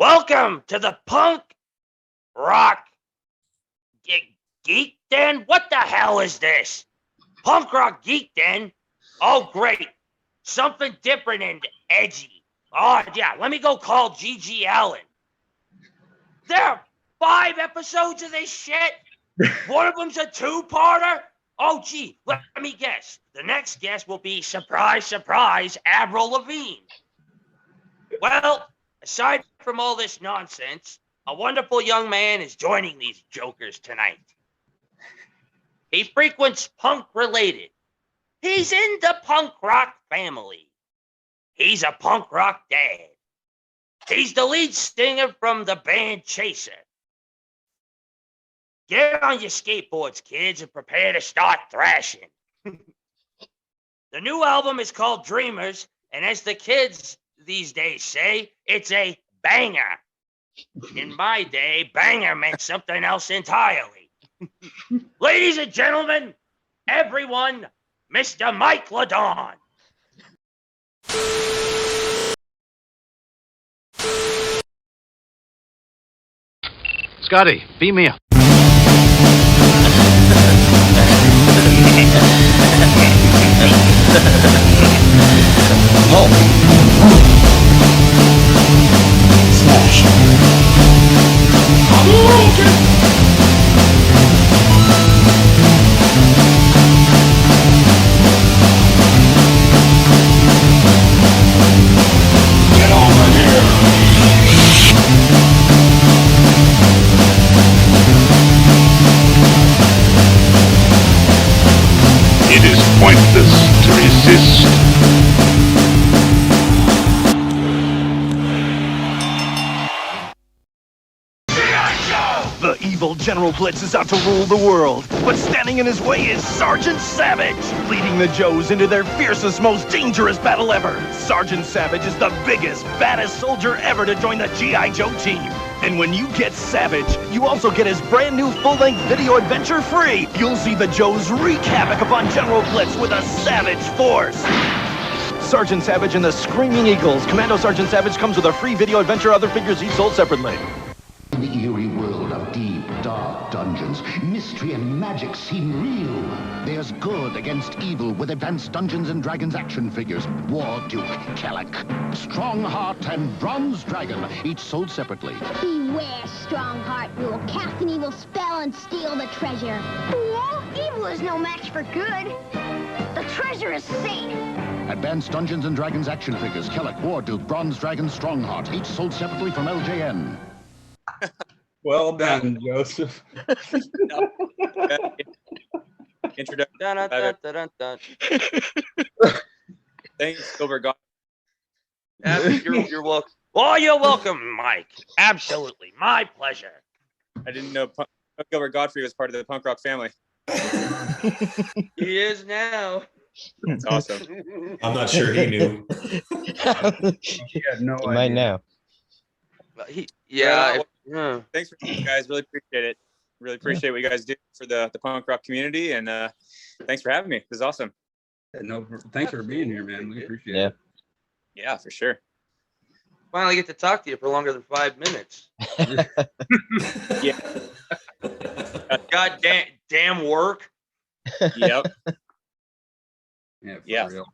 Welcome to the punk rock geek den. What the hell is this? Punk rock geek den? Oh, great. Something different and edgy. Oh, yeah. Let me go call G.G. Allen. There are 5 episodes of this shit. One of them's a 2-parter. Oh, gee. Let me guess. The next guest will be, surprise, surprise, Avril Lavigne. Well, aside from all this nonsense, a wonderful young man is joining these jokers tonight. He frequents punk-related. He's in the punk rock family. He's a punk rock dad. He's the lead singer from the band Chaser. Get on your skateboards, kids, and prepare to start thrashing. The new album is called Dreamers, and as the kids these days say, it's a banger. In my day, banger meant something else entirely. Ladies and gentlemen, everyone, Mr. Mike Ledonne. Scotty, beam me up. Smash. Get over here! It is pointless to resist. The evil General Blitz is out to rule the world, but standing in his way is Sergeant Savage, leading the Joes into their fiercest, most dangerous battle ever. Sergeant Savage is the biggest, baddest soldier ever to join the G.I. Joe team. And when you get Savage, you also get his brand new full-length video adventure free. You'll see the Joes wreak havoc upon General Blitz with a savage force. Sergeant Savage and the Screaming Eagles. Commando Sergeant Savage comes with a free video adventure, other figures each sold separately. In the eerie world of deep, dark dungeons, mystery and magic seem real. There's good against evil with advanced Dungeons & Dragons action figures. War Duke, Kellic, Strongheart, and Bronze Dragon, each sold separately. Beware, Strongheart. We will cast an evil spell and steal the treasure. Well, evil is no match for good. The treasure is safe. Advanced Dungeons & Dragons action figures, Kellic, War Duke, Bronze Dragon, Strongheart, each sold separately from LJN. Well done, Joseph. Introduction. Thanks, Gilbert. You're welcome. Oh, you're welcome, Mike. Absolutely. My pleasure. I didn't know Gilbert Godfrey was part of the punk rock family. He is now. That's awesome. I'm not sure he knew. He had no You idea. might know. Thanks for you guys. Really appreciate it. Really appreciate what you guys do for the punk rock community, and thanks for having me. This is awesome. No, thanks for being here, man. We appreciate it. Yeah, for sure. Finally get to talk to you for longer than 5 minutes. Yeah. God damn work. Yep. Yeah, for real.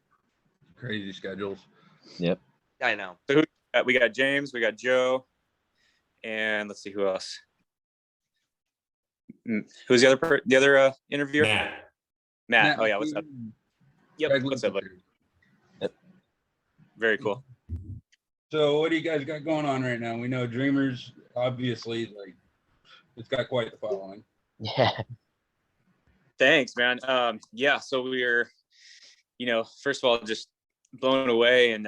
Crazy schedules. Yep. I know. So we got James, we got Joe, and let's see who else. Who's the other interviewer? Matt. Oh yeah, what's up? Yep. What's up, buddy? Yep. Very cool. So what do you guys got going on right now? We know Dreamers, obviously, like, it's got quite the following. Yeah. Thanks, man. Yeah, so we're, first of all, just blown away and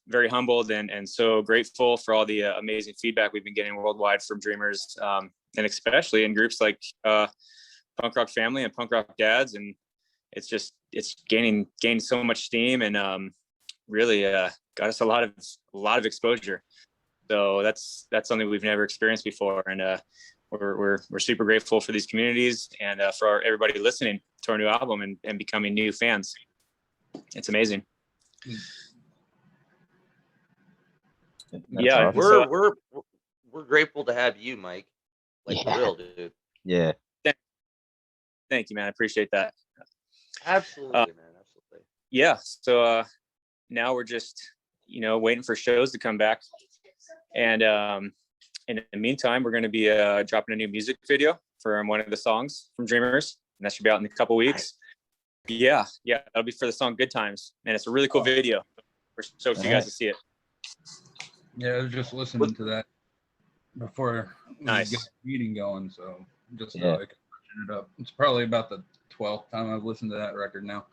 very humbled and so grateful for all the amazing feedback we've been getting worldwide from Dreamers, and especially in groups like Punk Rock Family and Punk Rock Dads. And it's gained so much steam and really got us a lot of exposure. So that's something we've never experienced before, and we're super grateful for these communities and for everybody listening to our new album and becoming new fans. It's amazing. Yeah, awesome. We're grateful to have you, Mike. Like for real, dude. Yeah. Thank you, man. I appreciate that. Absolutely, man. Absolutely. Yeah. So now we're just, waiting for shows to come back. And in the meantime, we're going to be dropping a new music video for one of the songs from Dreamers. And that should be out in a couple weeks. Yeah. That'll be for the song Good Times. And it's a really cool video. We're stoked for you guys to see it. Yeah, I was just listening to that before we Nice. get the meeting going, so just Yeah. so I can brushing it up. It's probably about the 12th time I've listened to that record now.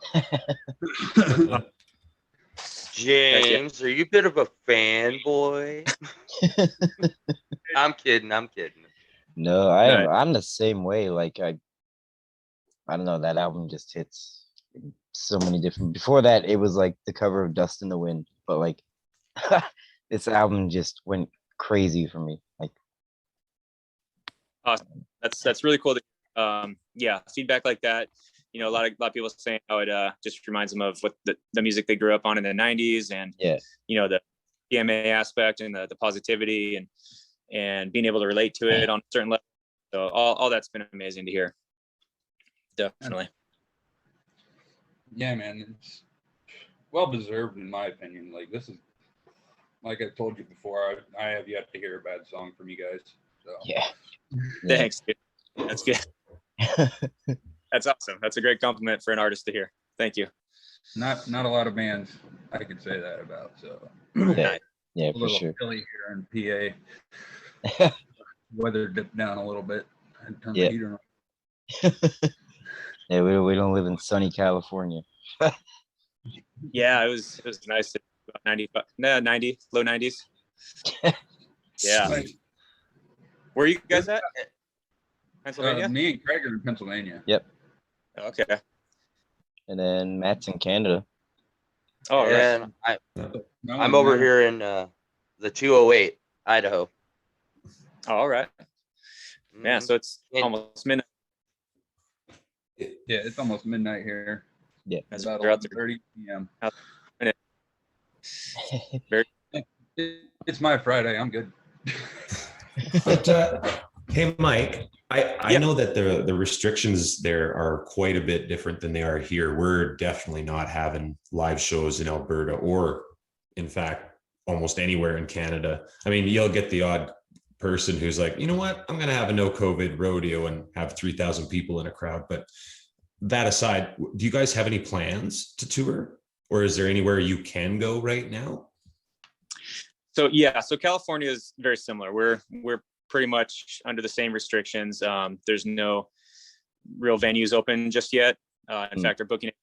James, are you a bit of a fanboy? I'm kidding. No, I'm the same way. Like I don't know, that album just hits so many different. Before that, it was like the cover of Dust in the Wind, but like this album just went crazy for me. Like, Awesome. That's really cool. Yeah, feedback like that. A lot of people saying how it just reminds them of what the music they grew up on in the 90s, and the PMA aspect and the positivity and being able to relate to it on a certain level. So all that's been amazing to hear. Definitely. Yeah, man, it's well deserved in my opinion. Like this is, like I told you before, I have yet to hear a bad song from you guys. So yeah. Thanks, dude. That's good. That's awesome. That's a great compliment for an artist to hear. Thank you. Not a lot of bands I could say that about. So Yeah, a for little sure. chilly here in PA. Weather dipped down a little bit. I turned the heater on. Yeah, we don't live in sunny California. Yeah, it was nice. 90, low 90s. Yeah. Nice. Where are you guys at? Pennsylvania? Me and Craig are in Pennsylvania. Yep. Okay. And then Matt's in Canada. Oh, and right. I'm over here in the 208, Idaho. Oh, all right. Yeah, so it's almost midnight. Yeah, it's almost midnight here. Yeah. It's about They're out there. 11:30 p.m. It's my Friday. I'm good. But hey, Mike, I know that the restrictions there are quite a bit different than they are here. We're definitely not having live shows in Alberta or, in fact, almost anywhere in Canada. I mean, you'll get the odd person who's like, you know what, I'm going to have a no COVID rodeo and have 3,000 people in a crowd. But that aside, do you guys have any plans to tour, or is there anywhere you can go right now? So California is very similar. We're pretty much under the same restrictions. There's no real venues open just yet. In fact, our booking, I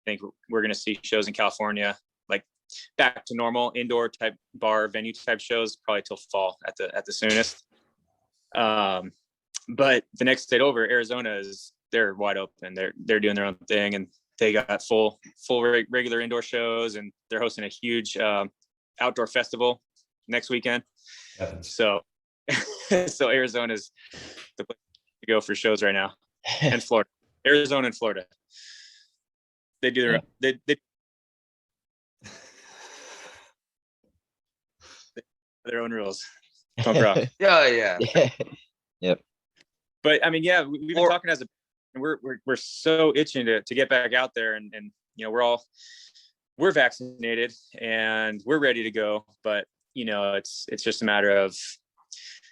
think we're going to see shows in California, like back to normal indoor type bar venue type shows, probably till fall at the soonest. But the next state over, Arizona, they're wide open. They're doing their own thing, and they got full regular indoor shows, and they're hosting a huge outdoor festival next weekend. So Arizona's the place to go for shows right now, and Florida, Arizona and Florida. They do their own rules. Punk rock. Yeah. Yep. But I mean, yeah, we've been talking as and we're so itching to get back out there, and we're vaccinated and we're ready to go, but it's just a matter of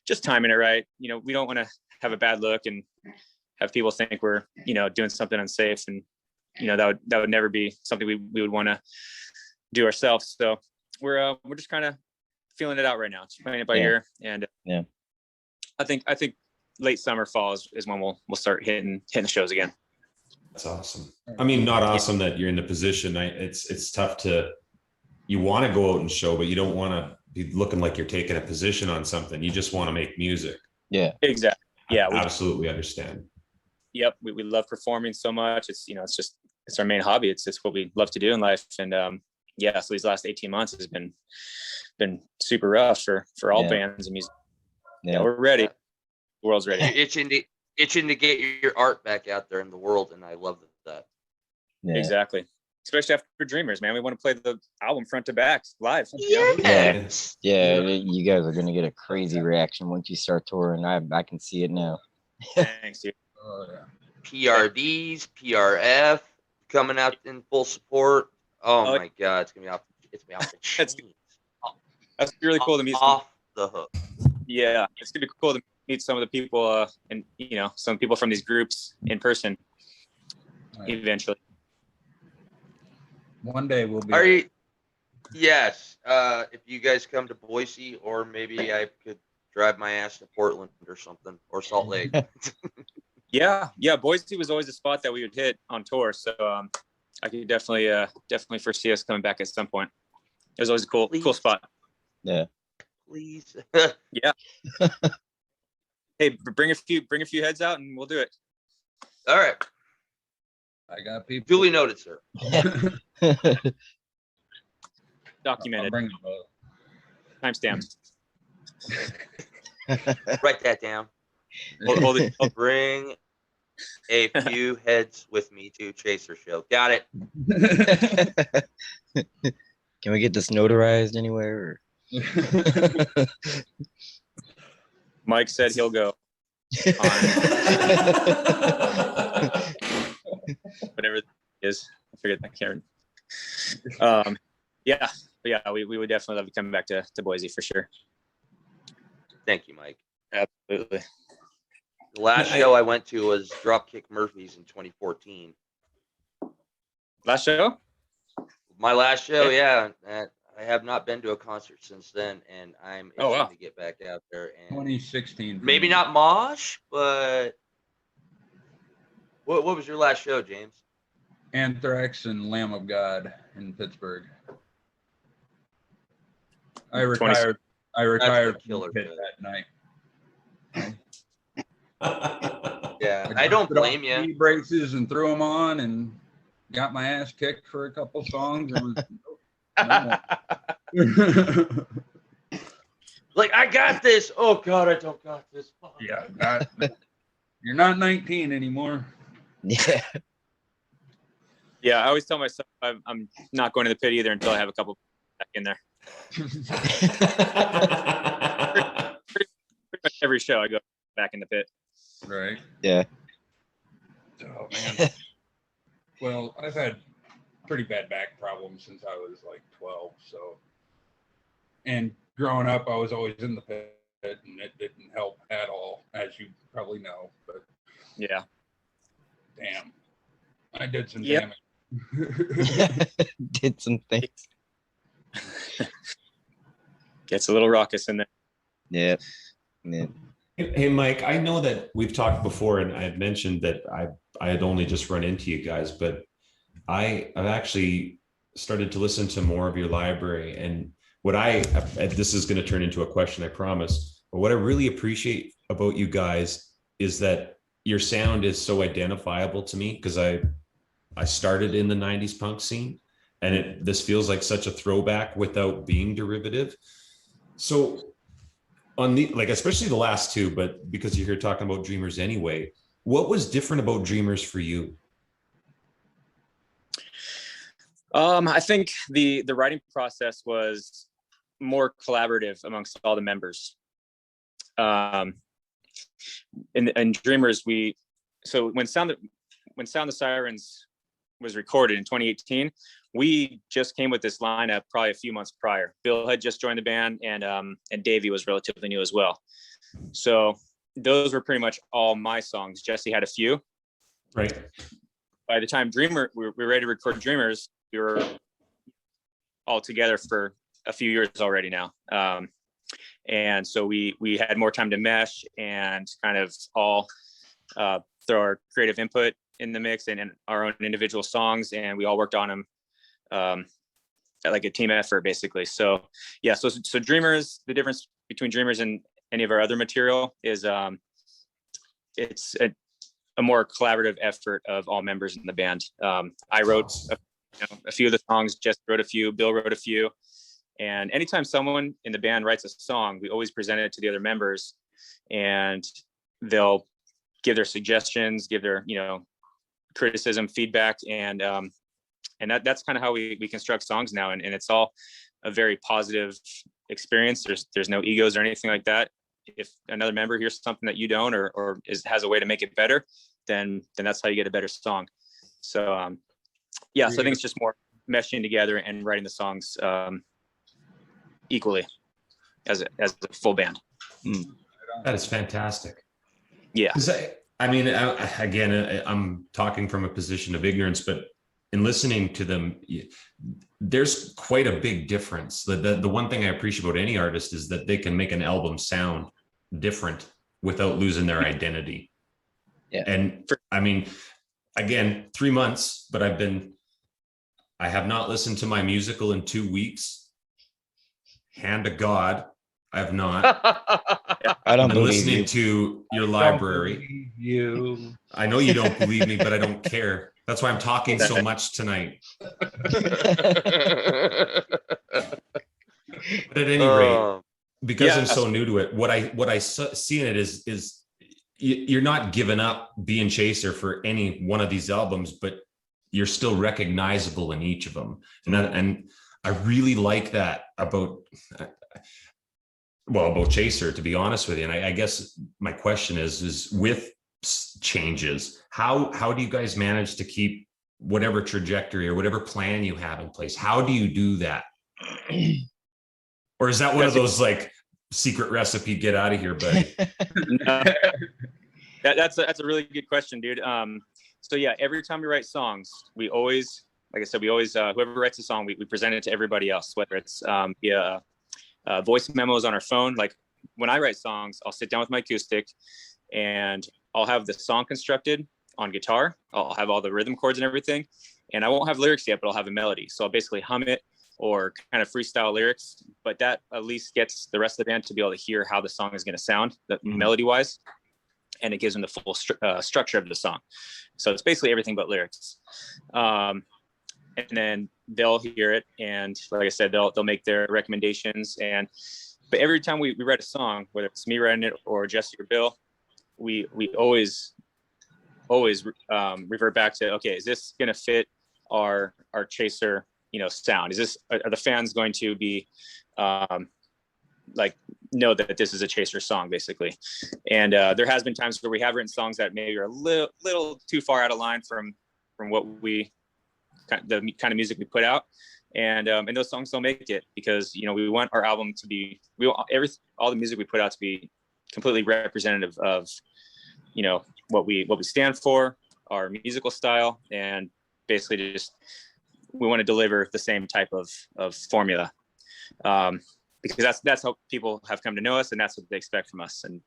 just timing it right. We don't want to have a bad look and have people think we're doing something unsafe, and that would never be something we would want to do ourselves. So we're just kind of feeling it out right now, just playing it by ear, and I think late summer, fall is when we'll start hitting the shows again. That's awesome. I mean, not awesome that you're in the position. It's tough you want to go out and show, but you don't want to be looking like you're taking a position on something. You just want to make music. Yeah, exactly. Yeah, I absolutely understand. Yep, we love performing so much. It's it's our main hobby. It's what we love to do in life, and so these last 18 months has been super rough for all bands and music. Yeah, we're ready. The world's ready. You're itching to get your art back out there in the world, and I love that. Yeah. Exactly. especially after Dreamers, man. We want to play the album front to back live. Yes. Yeah, you guys are gonna get a crazy reaction once you start touring. I can see it now. Thanks, dude. Oh, yeah. PRDs, PRF coming out in full support. Oh my God, it's gonna be off the chains. That's really cool to meet. Off the hook. Yeah, it's gonna be cool to meet some of the people, and some people from these groups in person. Eventually. One day we'll be. Are you? Yes. If you guys come to Boise, or maybe I could drive my ass to Portland or something, or Salt Lake. Yeah. Boise was always a spot that we would hit on tour, so I could definitely foresee us coming back at some point. It was always a cool spot. Yeah. Please. Yeah. Hey, bring a few heads out, and we'll do it. All right. I got people. Duly noted, sir. Documented. Timestamps. Write that down. Hold it. Bring a few heads with me to Chaser Show. Got it. Can we get this notarized anywhere? Mike said he'll go. Whatever it is, I forget that, Karen. Yeah, we would definitely love to come back to Boise for sure. Thank you, Mike. Absolutely. The last show I went to was Dropkick Murphys in 2014. Last show? My last show, yeah. I have not been to a concert since then, and I'm itching to get back out there. And 2016. Maybe not Mosh, but what was your last show, James? Anthrax and Lamb of God in Pittsburgh. I retired from the pit that night. Yeah, I don't blame you. Knee braces and threw them on and got my ass kicked for a couple songs. And like, I got this. Oh God, I don't got this. Yeah, you're not 19 anymore. Yeah. Yeah, I always tell myself I'm not going to the pit either until I have a couple back in there. pretty much every show I go back in the pit. Right. Yeah. Oh man. Well, I've had pretty bad back problems since I was like 12. So, and growing up, I was always in the pit, and it didn't help at all, as you probably know. But yeah, damn, I did some damage. Did some things. Gets a little raucous in there. Yeah. Yeah. Hey, Mike, I know that we've talked before, and I had mentioned that I had only just run into you guys, but I've actually started to listen to more of your library. And this is going to turn into a question, I promise, but what I really appreciate about you guys is that your sound is so identifiable to me, because I started in the 90s punk scene, and this feels like such a throwback without being derivative. So on especially the last two, but because you're here talking about Dreamers anyway, what was different about Dreamers for you? I think the writing process was more collaborative amongst all the members. In Dreamers, when Sound the Sirens was recorded in 2018, we just came with this lineup probably a few months prior. Bill had just joined the band, and Davey was relatively new as well. So those were pretty much all my songs. Jesse had a few. Right. By the time we were ready to record Dreamers, we were all together for a few years already now. And so we had more time to mesh and kind of all throw our creative input in the mix and our own individual songs, and we all worked on them like a team effort, basically. So yeah, so Dreamers, the difference between Dreamers and any of our other material is it's a more collaborative effort of all members in the band. I wrote a few of the songs, Jess wrote a few, Bill wrote a few, and anytime someone in the band writes a song, we always present it to the other members, and they'll give their suggestions, give their criticism, feedback, and And that's kind of how we construct songs now. And it's all a very positive experience. There's no egos or anything like that. If another member hears something that you don't, or has a way to make it better, then that's how you get a better song. So, so I think it's just more meshing together and writing the songs equally as a full band. That is fantastic. Yeah. I mean, again, I'm talking from a position of ignorance, but in listening to them, there's quite a big difference. The one thing I appreciate about any artist is that they can make an album sound different without losing their identity. Yeah. And I mean, again, 3 months, but I have not listened to my musical in 2 weeks. Hand to God, I have not. I don't I'm believe listening you. to your library. I know you don't believe me, but I don't care. That's why I'm talking so much tonight. But at any rate, because I'm so new to it, what I see in it is you're not giving up being Chaser for any one of these albums, but you're still recognizable in each of them. And I really like that about Chaser, to be honest with you. And I guess my question is with changes, how do you guys manage to keep whatever trajectory or whatever plan you have in place? How do you do that? Or is that one of those like secret recipe, get out of here, buddy? That's a really good question, dude. So yeah, every time we write songs, we always, like I said, whoever writes a song, we present it to everybody else, whether it's via voice memos on our phone. Like when I write songs, I'll sit down with my acoustic and I'll have the song constructed on guitar. I'll have all the rhythm chords and everything, and I won't have lyrics yet, but I'll have a melody. So I'll basically hum it or kind of freestyle lyrics, but that at least gets the rest of the band to be able to hear how the song is going to sound, melody wise, and it gives them the full structure of the song. So it's basically everything but lyrics. And then they'll hear it, and like I said, they'll make their recommendations. But every time we write a song, whether it's me writing it or Jesse or Bill, we always revert back to, okay, is this going to fit our Chaser, sound? Are the fans going to be know that this is a Chaser song, basically? And there has been times where we have written songs that maybe are a little too far out of line from what the kind of music we put out, and those songs don't make it, because we want our album to be, all the music we put out to be completely representative of what we stand for, our musical style, and basically just we want to deliver the same type of formula, because that's how people have come to know us, and that's what they expect from us. And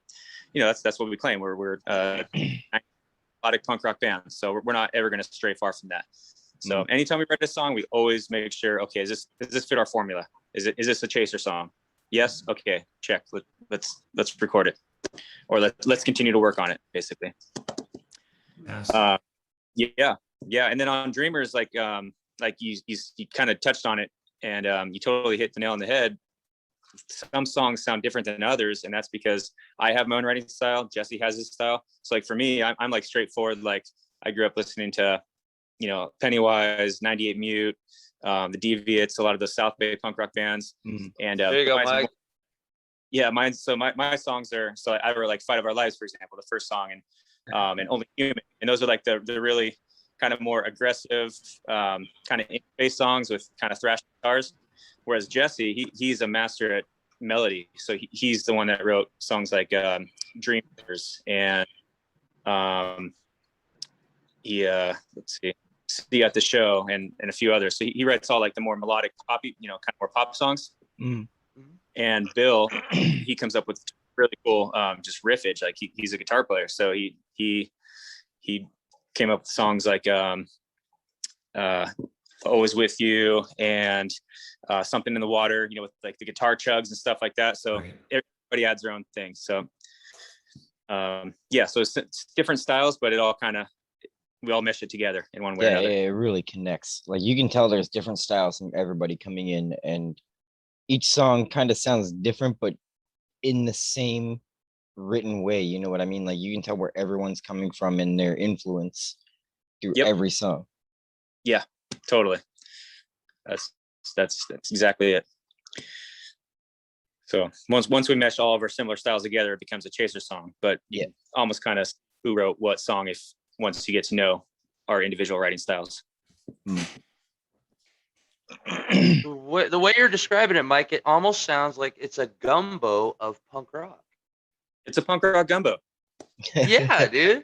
that's what we claim. We're a melodic punk rock band, so we're not ever going to stray far from that. So anytime we write a song, we always make sure, okay, does this fit our formula? Is this a Chaser song? Yes. Okay, check. Let's record it, or let's continue to work on it, basically. Yeah. And then on Dreamers, like you kind of touched on it, and you totally hit the nail on the head. Some songs sound different than others, and that's because I have my own writing style. Jesse has his style. So like for me, I'm like straightforward. Like I grew up listening to, Pennywise, 98 Mute, the Deviates, a lot of the South Bay punk rock bands. And there you go, Mike. Yeah, mine. So my songs are, so I wrote like Fight of Our Lives, for example, the first song, and Only Human, and those are like the really kind of more aggressive, kind of bass songs with kind of thrash guitars. Whereas Jesse, he's a master at melody, so he's the one that wrote songs like Dreamers and let's see at the Show and a few others. So he writes all like the more melodic poppy, kind of more pop songs. And Bill, he comes up with really cool just riffage. Like he's a guitar player, so he came up with songs like Always With You and Something in the Water, with like the guitar chugs and stuff like that. So everybody adds their own thing. So so it's different styles, but it all we all mesh it together in one way or another. Yeah, it really connects. Like you can tell there's different styles from everybody coming in, and each song kind of sounds different, but in the same written way. You know what I mean? Like you can tell where everyone's coming from and their influence through every song. Yeah, totally. That's exactly it. So once we mesh all of our similar styles together, it becomes a chaser song. But you almost kind of who wrote what song if once you get to know our individual writing styles. The way you're describing it, Mike, it almost sounds like it's a gumbo of punk rock. It's a punk rock gumbo. Yeah, dude.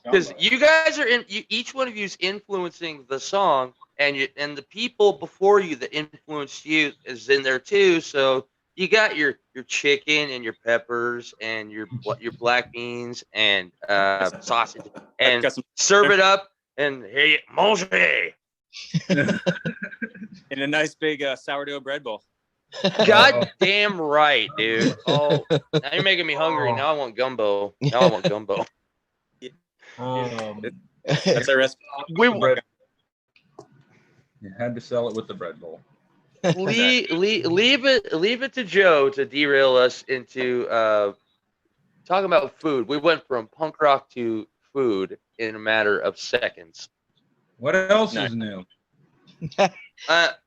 Because you guys are each one of you is influencing the song, and the people before you that influenced you is in there too. So you got your chicken and your peppers and your black beans and sausage, and serve it up and hey, mange. In a nice big sourdough bread bowl. God damn right, dude. Oh, now you're making me hungry. Now I want gumbo. That's our recipe. You had to sell it with the bread bowl. leave it to Joe to derail us into talking about food. We went from punk rock to food in a matter of seconds. What else is new?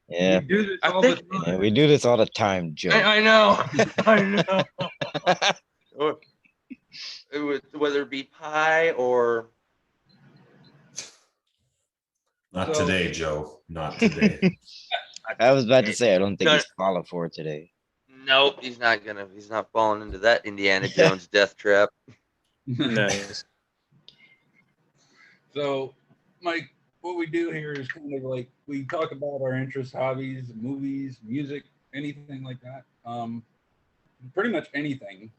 Yeah. We do this all the time. Yeah, we do this all the time, Joe. I know. Whether it be pie or. Not today, Joe. Not today. I was about to say, I don't think he's falling for it today. Nope, he's not falling into that Indiana Jones death trap. Nice. So, Mike, what we do here is kind of like we talk about our interests, hobbies, movies, music, anything like that. Pretty much anything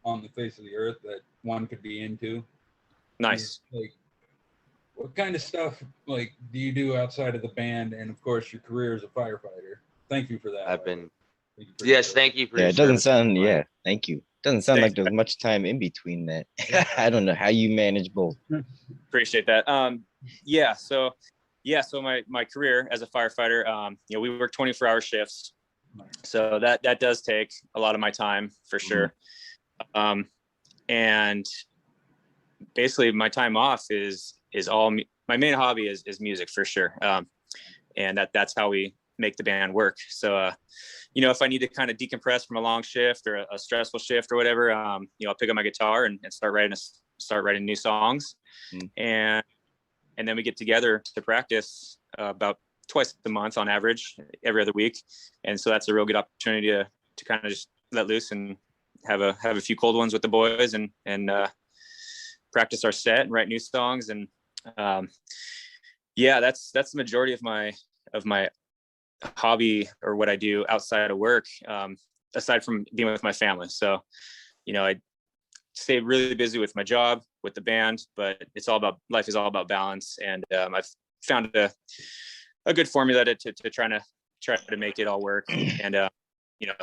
on the face of the earth that one could be into. Nice. Like, what kind of stuff like do you do outside of the band and of course your career as a firefighter? Thank you for that. Thank you for it doesn't sound thank you. Doesn't sound like there's much time in between that. I don't know how you manage both. Appreciate that. So my career as a firefighter, we work 24-hour shifts. So that does take a lot of my time for sure. And basically my time off is all my main hobby is music for sure. And that's how we make the band work. So, if I need to kind of decompress from a long shift or a stressful shift or whatever, I'll pick up my guitar and start writing new songs. And then we get together to practice about twice a month on average, every other week. And so that's a real good opportunity to kind of just let loose and have a few cold ones with the boys and practice our set and write new songs. And that's the majority of my hobby or what I do outside of work, aside from being with my family. So, I stay really busy with my job, with the band, but life is all about balance. And I've found a good formula to try to make it all work. And,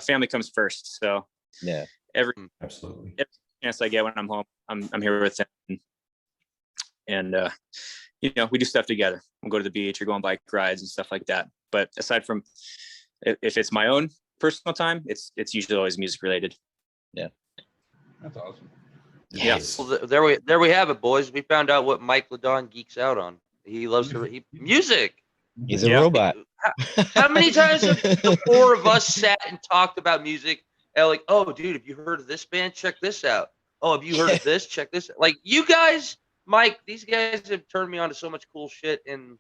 family comes first. So every chance I get when I'm home, I'm here with them. And, we do stuff together. We'll go to the beach or go on bike rides and stuff like that. But aside from if it's my own personal time, it's usually always music related. Yeah. That's awesome. Yes. Well, there we have it, boys. We found out what Mike Ledonne geeks out on. He loves music. He's a robot. How many times have the four of us sat and talked about music? And like, oh, dude, have you heard of this band? Check this out. Oh, have you heard of this? Check this out. Like, you guys, Mike, these guys have turned me on to so much cool shit in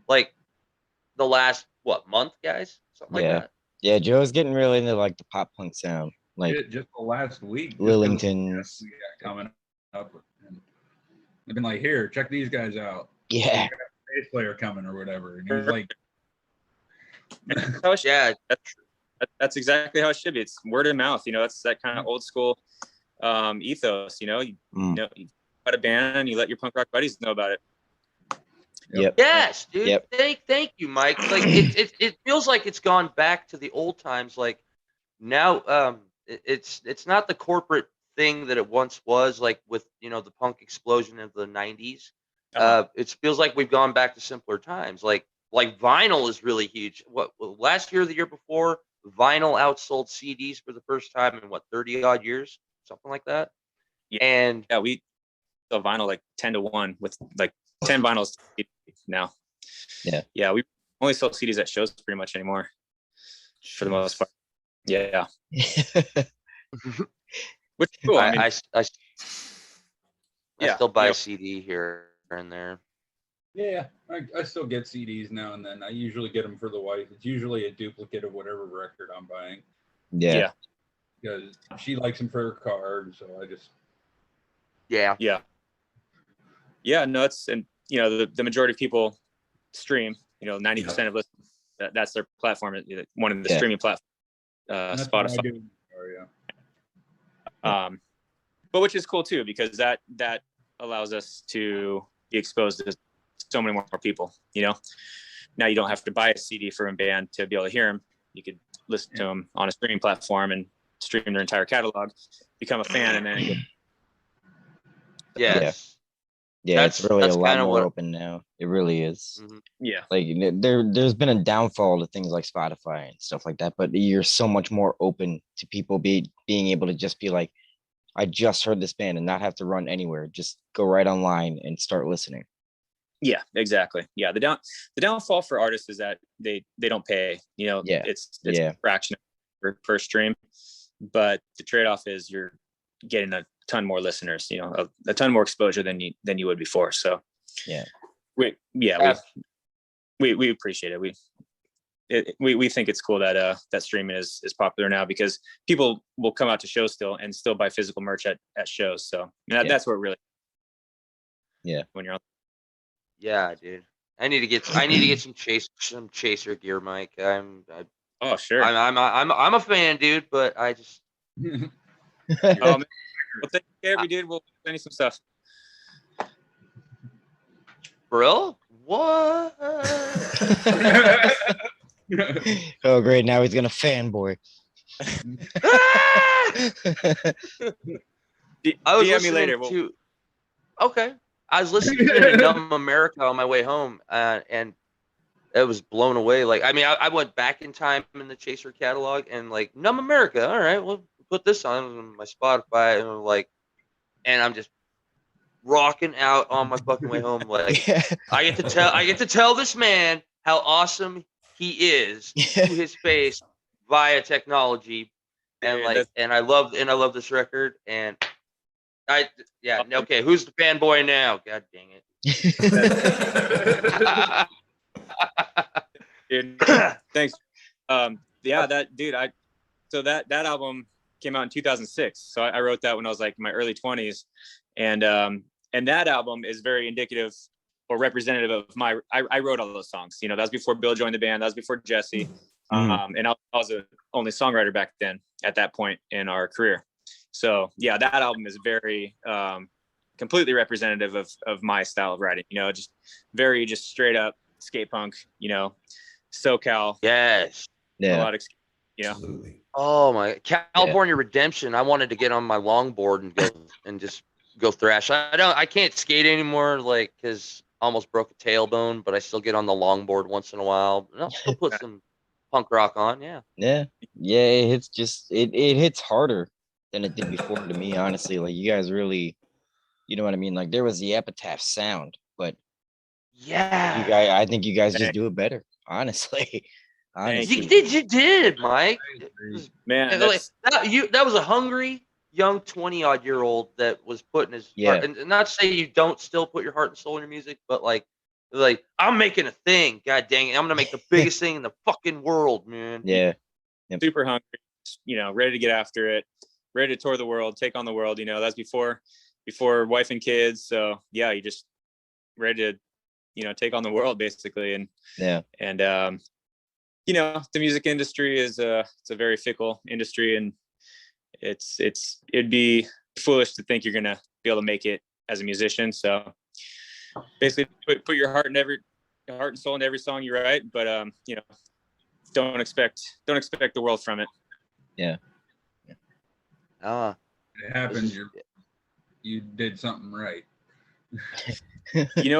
like the last month, guys? Something like that. Yeah, Joe's getting really into like the pop punk sound. Like just the last week, Lillingtons coming up. And they've been like, here, check these guys out. Yeah. Bass player coming or whatever. And he was like, that's exactly how it should be. It's word of mouth. That's that kind of old school ethos. You got a band, you let your punk rock buddies know about it. Yep. Yes, dude. Yep. Thank you, Mike. Like it feels like it's gone back to the old times. Like now, it's not the corporate thing that it once was. Like with the punk explosion of the '90s. It feels like we've gone back to simpler times. Like vinyl is really huge. What last year or the year before, vinyl outsold CDs for the first time in 30 odd years, something like that. Yeah. And we sell vinyl like 10 to 1 with like 10 vinyls now. Yeah. only sell CDs at shows pretty much anymore, for the most part. Yeah. Which is cool. I Yeah, still buy you know, a CD here and there. Yeah, I still get CDs now and then. I usually get them for the wife. It's usually a duplicate of whatever record I'm buying. Yeah. Because she likes them for her car, and so I just. Yeah. No, and you know, the majority of people stream. You know, 90% of us, that's their platform. One of the streaming platforms, Spotify. But which is cool too, because that allows us to be exposed to so many more people. You know, now you don't have to buy a CD for a band to be able to hear them. You could listen to them on a streaming platform and stream their entire catalog, become a fan, and then Yes. Yeah, it's really a lot more what... open now. It really is. Mm-hmm. Yeah. Like there's been a downfall to things like Spotify and stuff like that, but you're so much more open to people being able to just be like, I just heard this band and not have to run anywhere. Just go right online and start listening. Yeah, exactly. Yeah. The downfall for artists is that they don't pay, you know, it's a fraction per stream, but the trade-off is you're getting a ton more listeners, you know, a ton more exposure than you would before. So we appreciate it. We think it's cool that that streaming is popular now, because people will come out to shows still and still buy physical merch at shows. So that's what really when you're on. Yeah, dude. I need to get some chaser gear, Mike. Oh, sure. I'm a fan, dude, but I just We'll take care of you, dude. We'll send you some stuff. Bro? What? Oh, great. Now he's going to fanboy. I was DM me later. Okay. I was listening to Numb America on my way home, and it was blown away. Like, I mean, I went back in time in the Chaser catalog, and like, Numb America. All right, well, put this on my Spotify, and I'm just rocking out on my fucking way home. Like, I get to tell this man how awesome he is to his face via technology, and I love this record, and okay, who's the fanboy now? God dang it. Dude, thanks. So that album came out in 2006. So I wrote that when I was like in my early 20s, and that album is very indicative or representative of I wrote all those songs. You know, that was before Bill joined the band. That was before Jesse. And I was the only songwriter back then at that point in our career. So yeah, that album is very completely representative of my style of writing. You know, just very straight up skate punk. You know, SoCal. Yes. Yeah. A lot of, you know. Absolutely. Oh my California Redemption. I wanted to get on my longboard and go and just go thrash. I can't skate anymore, like, because I almost broke a tailbone, but I still get on the longboard once in a while. And I'll still put some punk rock on. Yeah. It hits harder than it did before to me, honestly. Like, you guys really, you know what I mean? Like, there was the Epitaph sound, but I think you guys just do it better, honestly. You did, Mike. Man, that was a hungry young 20-odd-year-old that was putting his heart, and not to say you don't still put your heart and soul in your music, but like I'm making a thing. God dang it, I'm gonna make the biggest thing in the fucking world, man. Yeah. Super hungry, you know, ready to get after it, ready to tour the world, take on the world. You know, that's before wife and kids. So yeah, you just ready to, you know, take on the world basically. And you know, the music industry is it's a very fickle industry, and it'd be foolish to think you're gonna be able to make it as a musician. So basically put your heart and soul into every song you write, but you know, don't expect the world from it. Yeah. It happened. You did something right. You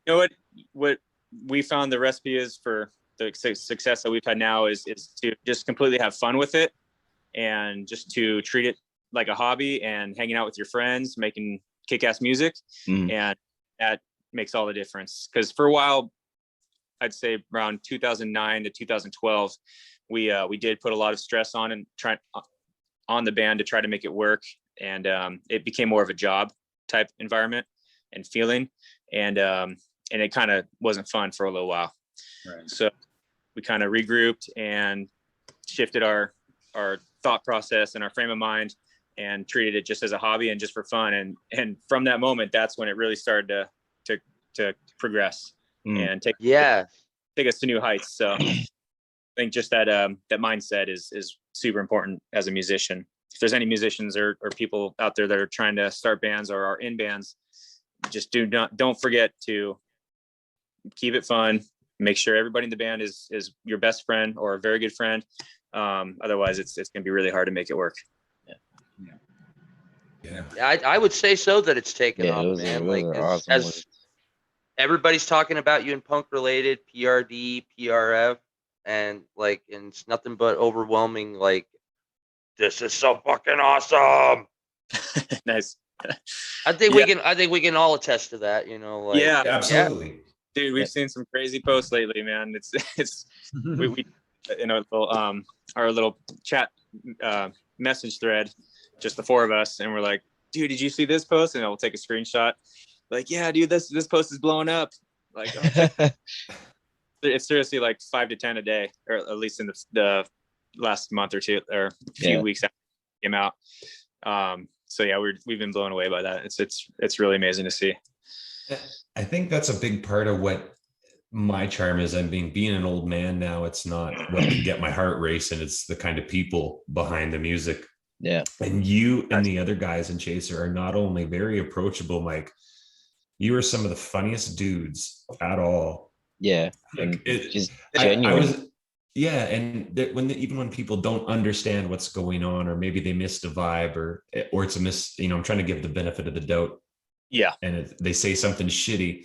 know what we found the recipe is for the success that we've had now is to just completely have fun with it, and just to treat it like a hobby and hanging out with your friends, making kick-ass music. And that makes all the difference. Because for a while, I'd say around 2009 to 2012, we did put a lot of stress on the band to try to make it work. And it became more of a job type environment and feeling. And it kind of wasn't fun for a little while. Right. So we kind of regrouped and shifted our thought process and our frame of mind and treated it just as a hobby and just for fun. And from that moment, that's when it really started to progress and take us to new heights. So I think just that mindset is super important as a musician. If there's any musicians or people out there that are trying to start bands or are in bands, just don't forget to keep it fun. Make sure everybody in the band is your best friend or a very good friend. Otherwise it's going to be really hard to make it work. Yeah. I would say so that it's taken off, man. Like as everybody's talking about you in punk related, PRD, PRF, and it's nothing but overwhelming. Like, this is so fucking awesome. Nice. I think we can all attest to that. Yeah, absolutely. Dude, we've seen some crazy posts lately, man. It's we our little chat message thread, just the four of us, and we're like, dude, did you see this post? And we'll take a screenshot. Like, yeah, dude, this post is blowing up. Like, it's seriously like 5 to 10 a day, or at least in the last month or two, or a few weeks after it came out. So yeah, we've been blown away by that. It's really amazing to see. I think that's a big part of what my charm is. I mean, being an old man now, it's not what can get my heart racing. It's the kind of people behind the music. Yeah. And you and the other guys in Chaser are not only very approachable, Mike, you are some of the funniest dudes at all. Yeah. Like just genuine. Even when people don't understand what's going on, or maybe they missed a vibe or it's a miss, I'm trying to give the benefit of the doubt. Yeah. And they say something shitty.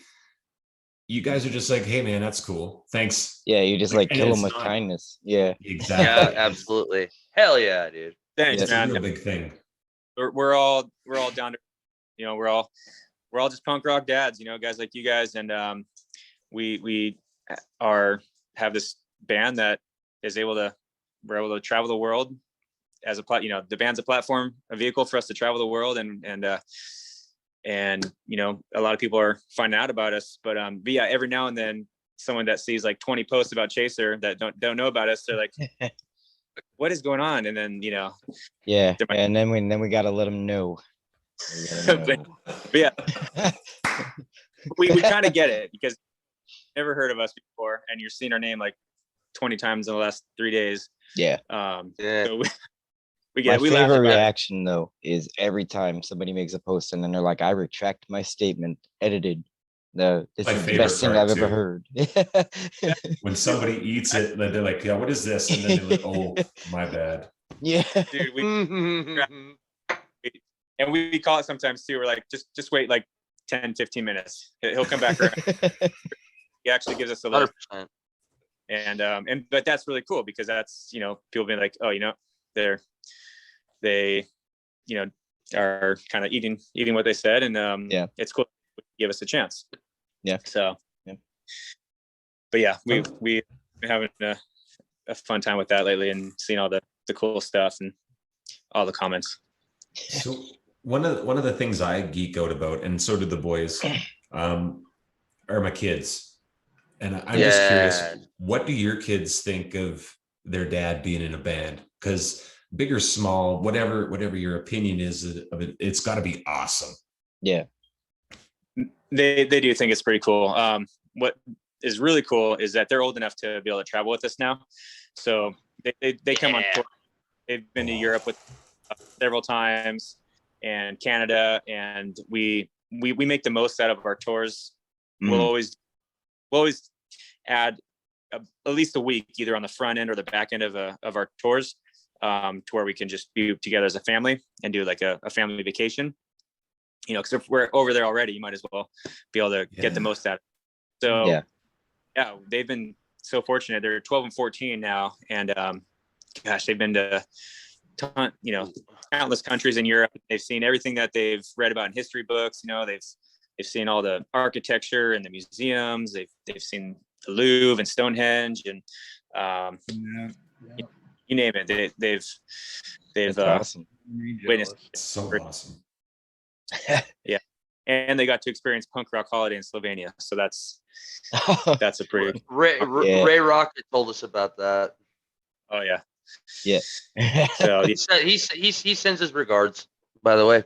You guys are just like, hey man, that's cool. Thanks. Yeah. You just kill them with kindness. Yeah. Exactly. Yeah, absolutely. Hell yeah, dude. Thanks, man. That's a real big thing. We're all down to, we're all just punk rock dads, guys like you guys. And we have this band that we're able to travel the world as the band's a vehicle for us to travel the world. And a lot of people are finding out about us, but yeah, every now and then someone that sees like 20 posts about Chaser that don't know about us, they're like, what is going on? And then, yeah. And then we got to let them know. But yeah, we kind of get it because you've never heard of us before and you're seeing our name like 20 times in the last 3 days. Yeah. So my favorite reaction though is every time somebody makes a post and then they're like, I retract my statement, edited. This is the best thing I've ever heard. When somebody eats it, they're like, yeah, what is this? And then they're like, oh, my bad. Yeah. Dude, we call it sometimes too. We're like, just wait like 10, 15 minutes. He'll come back around. He actually gives us a little. 100%. But that's really cool because that's, people being like, oh, they are kind of eating what they said. And it's cool to give us a chance. Yeah. So, but yeah, we've been having a fun time with that lately and seeing all the cool stuff and all the comments. So one of the things I geek out about, and so did the boys, are my kids. And I'm just curious, what do your kids think of their dad being in a band? Because big or small, whatever your opinion is of it, it's got to be awesome. Yeah. They do think it's pretty cool. What is really cool is that they're old enough to be able to travel with us now. So they come on tour. They've been to Europe with several times and Canada, and we make the most out of our tours. Mm-hmm. We'll always add at least a week, either on the front end or the back end of our tours, to where we can just be together as a family and do like a family vacation. Because if we're over there already, you might as well be able to get the most out of it. So yeah, they've been so fortunate. They're 12 and 14 now. And gosh, they've been to countless countries in Europe. They've seen everything that they've read about in history books. They've seen all the architecture and the museums. They've seen the Louvre and Stonehenge and you name it. They've awesome. witnessed it. So awesome. Yeah, and they got to experience punk rock holiday in Slovenia. So that's a pretty. Ray Rocket told us about that. Oh yeah. Yeah. So he sends his regards, by the way.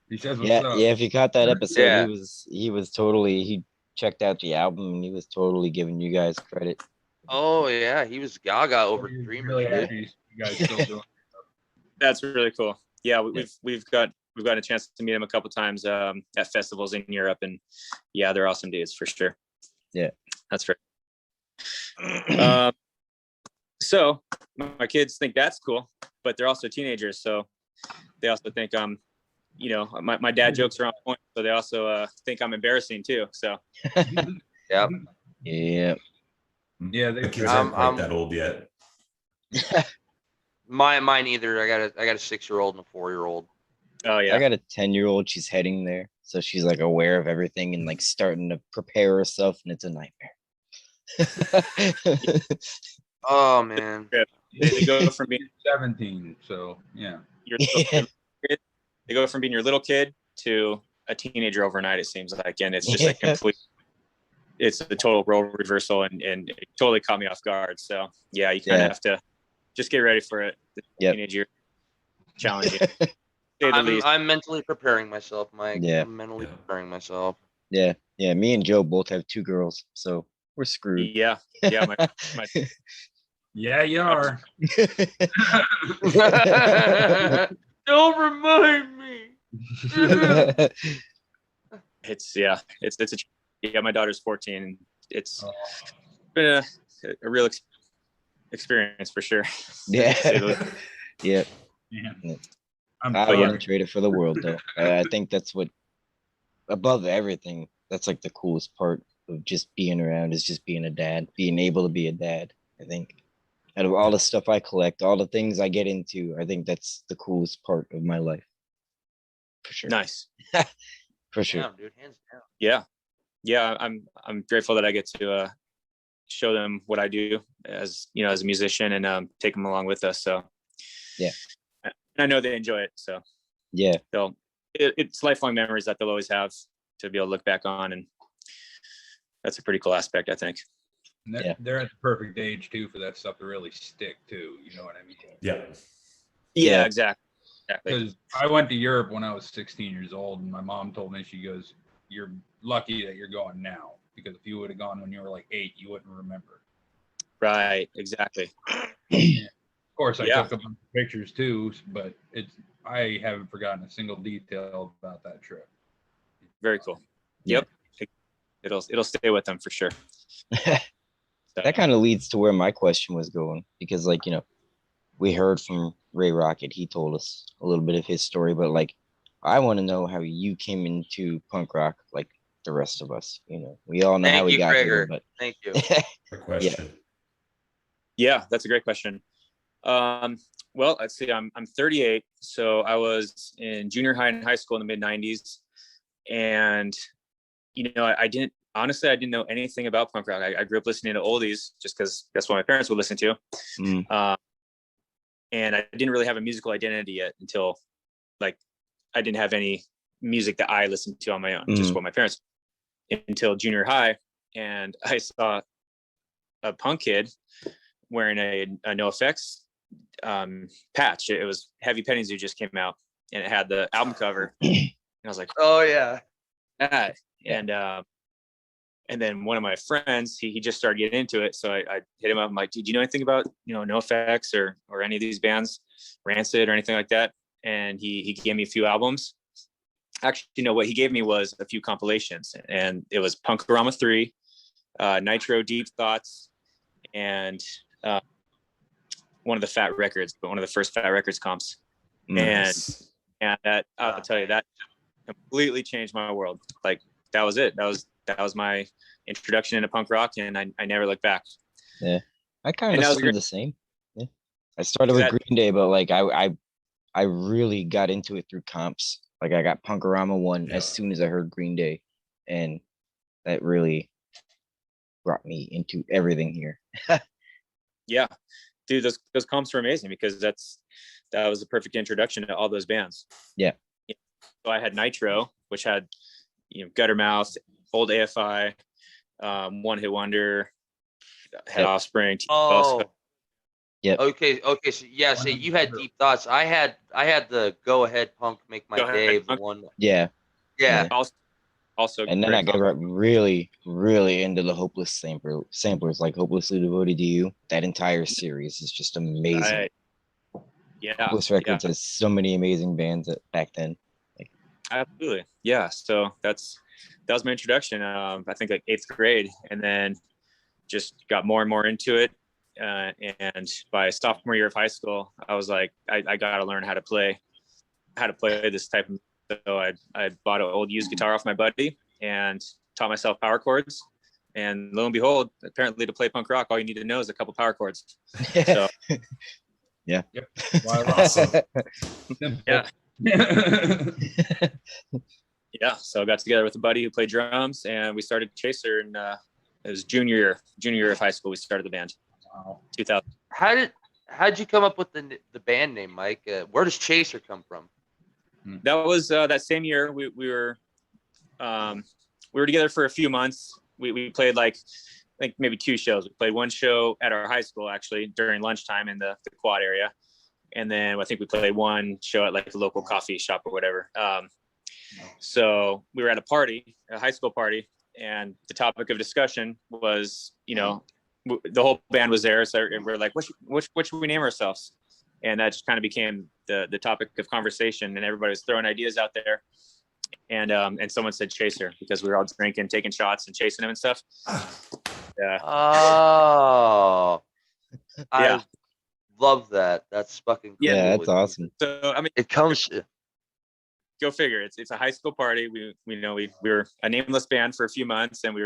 He says yeah, if you caught that episode, he checked out the album and he was totally giving you guys credit. Oh yeah, he was gaga over Dreamer. Really happy you guys still doing it. That's really cool. Yeah, we've got a chance to meet him a couple times at festivals in Europe, and yeah, they're awesome dudes for sure. Yeah, that's right. So my kids think that's cool, but they're also teenagers, so they also think my dad jokes are on point, so they also think I'm embarrassing too. So yeah. The kids aren't quite that old yet. Mine either. I got a 6-year-old and a 4-year-old. Oh yeah. I got a 10-year-old. She's heading there, so she's like aware of everything and like starting to prepare herself, and it's a nightmare. Oh man. They go from being 17, so yeah. They go from being your little kid to a teenager overnight, it seems like, and it's just like complete. It's a total role reversal, and it totally caught me off guard. So yeah, you kind of have to just get ready for it. The teenage year challenging. I'm mentally preparing myself, Mike. Yeah. I'm mentally preparing myself. Yeah. Me and Joe both have 2 girls, so we're screwed. Yeah. My yeah, you are. Don't remind me. My daughter's 14, and it's been a real experience for sure. Yeah. Yeah. I sorry. wouldn't trade it for the world, though. I think that's what, above everything, that's like the coolest part of just being around, is just being a dad, being able to be a dad. I think out of all the stuff I collect, all the things I get into, I think that's the coolest part of my life. For sure. Nice. For sure. Down, dude, hands down. Yeah. I'm grateful that I get to show them what I do as a musician, and take them along with us. So yeah. And I know they enjoy it. So yeah, it's lifelong memories that they'll always have to be able to look back on, and that's a pretty cool aspect, I think. They're at the perfect age too for that stuff to really stick too. You know what I mean? Yeah, exactly. Because I went to Europe when I was 16 years old, and my mom told me, she goes, "You're lucky that you're going now, because if you would have gone when you were like 8, you wouldn't remember." Right. Exactly. Of course, I took a bunch of pictures too, but I haven't forgotten a single detail about that trip. Very cool. Yep. It'll stay with them for sure. That kind of leads to where my question was going, because we heard from Ray Rocket. He told us a little bit of his story, but I want to know how you came into punk rock, like the rest of us. We all know how we got here, but thank you. Good question. Yeah, that's a great question. Well, let's see. I'm 38, so I was in junior high and high school in the mid 90s, and I didn't know anything about punk rock. I grew up listening to oldies just because that's what my parents would listen to. And I didn't really have a musical identity yet until I didn't have any music that I listened to on my own, just what my parents, until junior high. And I saw a punk kid wearing a NoFX patch. It was Heavy Pennies who just came out, and it had the album cover. And I was like, oh yeah. And then one of my friends, he just started getting into it. So I hit him up. I'm like, did you know anything about, NoFX or any of these bands, Rancid or anything like that? And he gave me a few albums. Actually, what he gave me was a few compilations, and it was Punkorama 3, Nitro, Deep Thoughts, and one of the Fat Records, but one of the first Fat Records comps. Nice. And that, I'll tell you, that completely changed my world. That was it. That was my introduction into punk rock, and I never looked back. Yeah, I kind of started the same. Yeah, I started with Green Day, but I really got into it through comps. I got Punkorama 1 as soon as I heard Green Day, and that really brought me into everything here. Yeah, dude, those comps were amazing because that was the perfect introduction to all those bands. Yeah. So I had Nitro, which had, you know, Guttermouth, old AFI, One Hit Wonder, had Offspring. Oh. Yep. Okay. So yeah, so you had Deep Thoughts. I had the Go Ahead Punk Make My Day. The one. Yeah. Yeah. Also, and then I got really, really into the Hopeless samplers, like Hopelessly Devoted to You. That entire series is just amazing. Yeah. Hopeless Records has so many amazing bands back then. Absolutely. Yeah. So that was my introduction. I think like 8th grade, and then just got more and more into it. And by sophomore year of high school, I was like, I got to learn how to play this type of. So I bought an old used guitar off my buddy and taught myself power chords. And lo and behold, apparently to play punk rock, all you need to know is a couple power chords. So, yeah. Yep. Awesome. Yeah. Yeah. So I got together with a buddy who played drums, and we started Chaser. And it was junior year of high school. We started the band. Wow. 2000. How'd you come up with the band name, Mike? Where does Chaser come from? That was that same year. We were together for a few months. We played like I think maybe 2 shows. We played one show at our high school actually during lunchtime in the quad area, and then I think we played one show at like a local coffee shop or whatever. So we were at a high school party, and the topic of discussion was, you know, the whole band was there, so we're like, what should we name ourselves? And that just kind of became the topic of conversation, and everybody was throwing ideas out there. And someone said Chaser because we were all drinking, taking shots, and chasing them and stuff. Yeah. Oh. Yeah. I love that. That's fucking cool. Yeah, that's awesome. So I mean, it comes. Go figure. It's a high school party. We were a nameless band for a few months, and we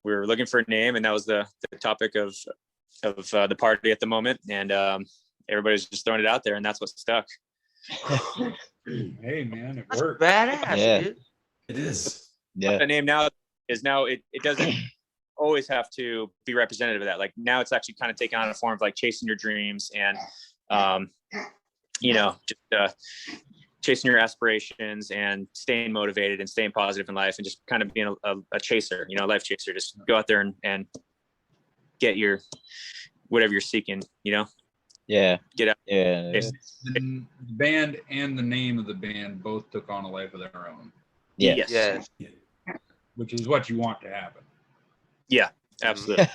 were looking for a name, and that was the topic of the party at the moment. And everybody's just throwing it out there, and that's what stuck. Hey man, it That's worked. badass, dude. It is. Yeah. The name now it doesn't always have to be representative of that. Like now it's actually kind of taken on a form of like chasing your dreams and just chasing your aspirations and staying motivated and staying positive in life and just kind of being a chaser, a life chaser. Just go out there and get your whatever you're seeking, Yeah. Get out. Yeah. The band and the name of the band both took on a life of their own. Yeah. Yes. Which is what you want to happen. Yeah, absolutely.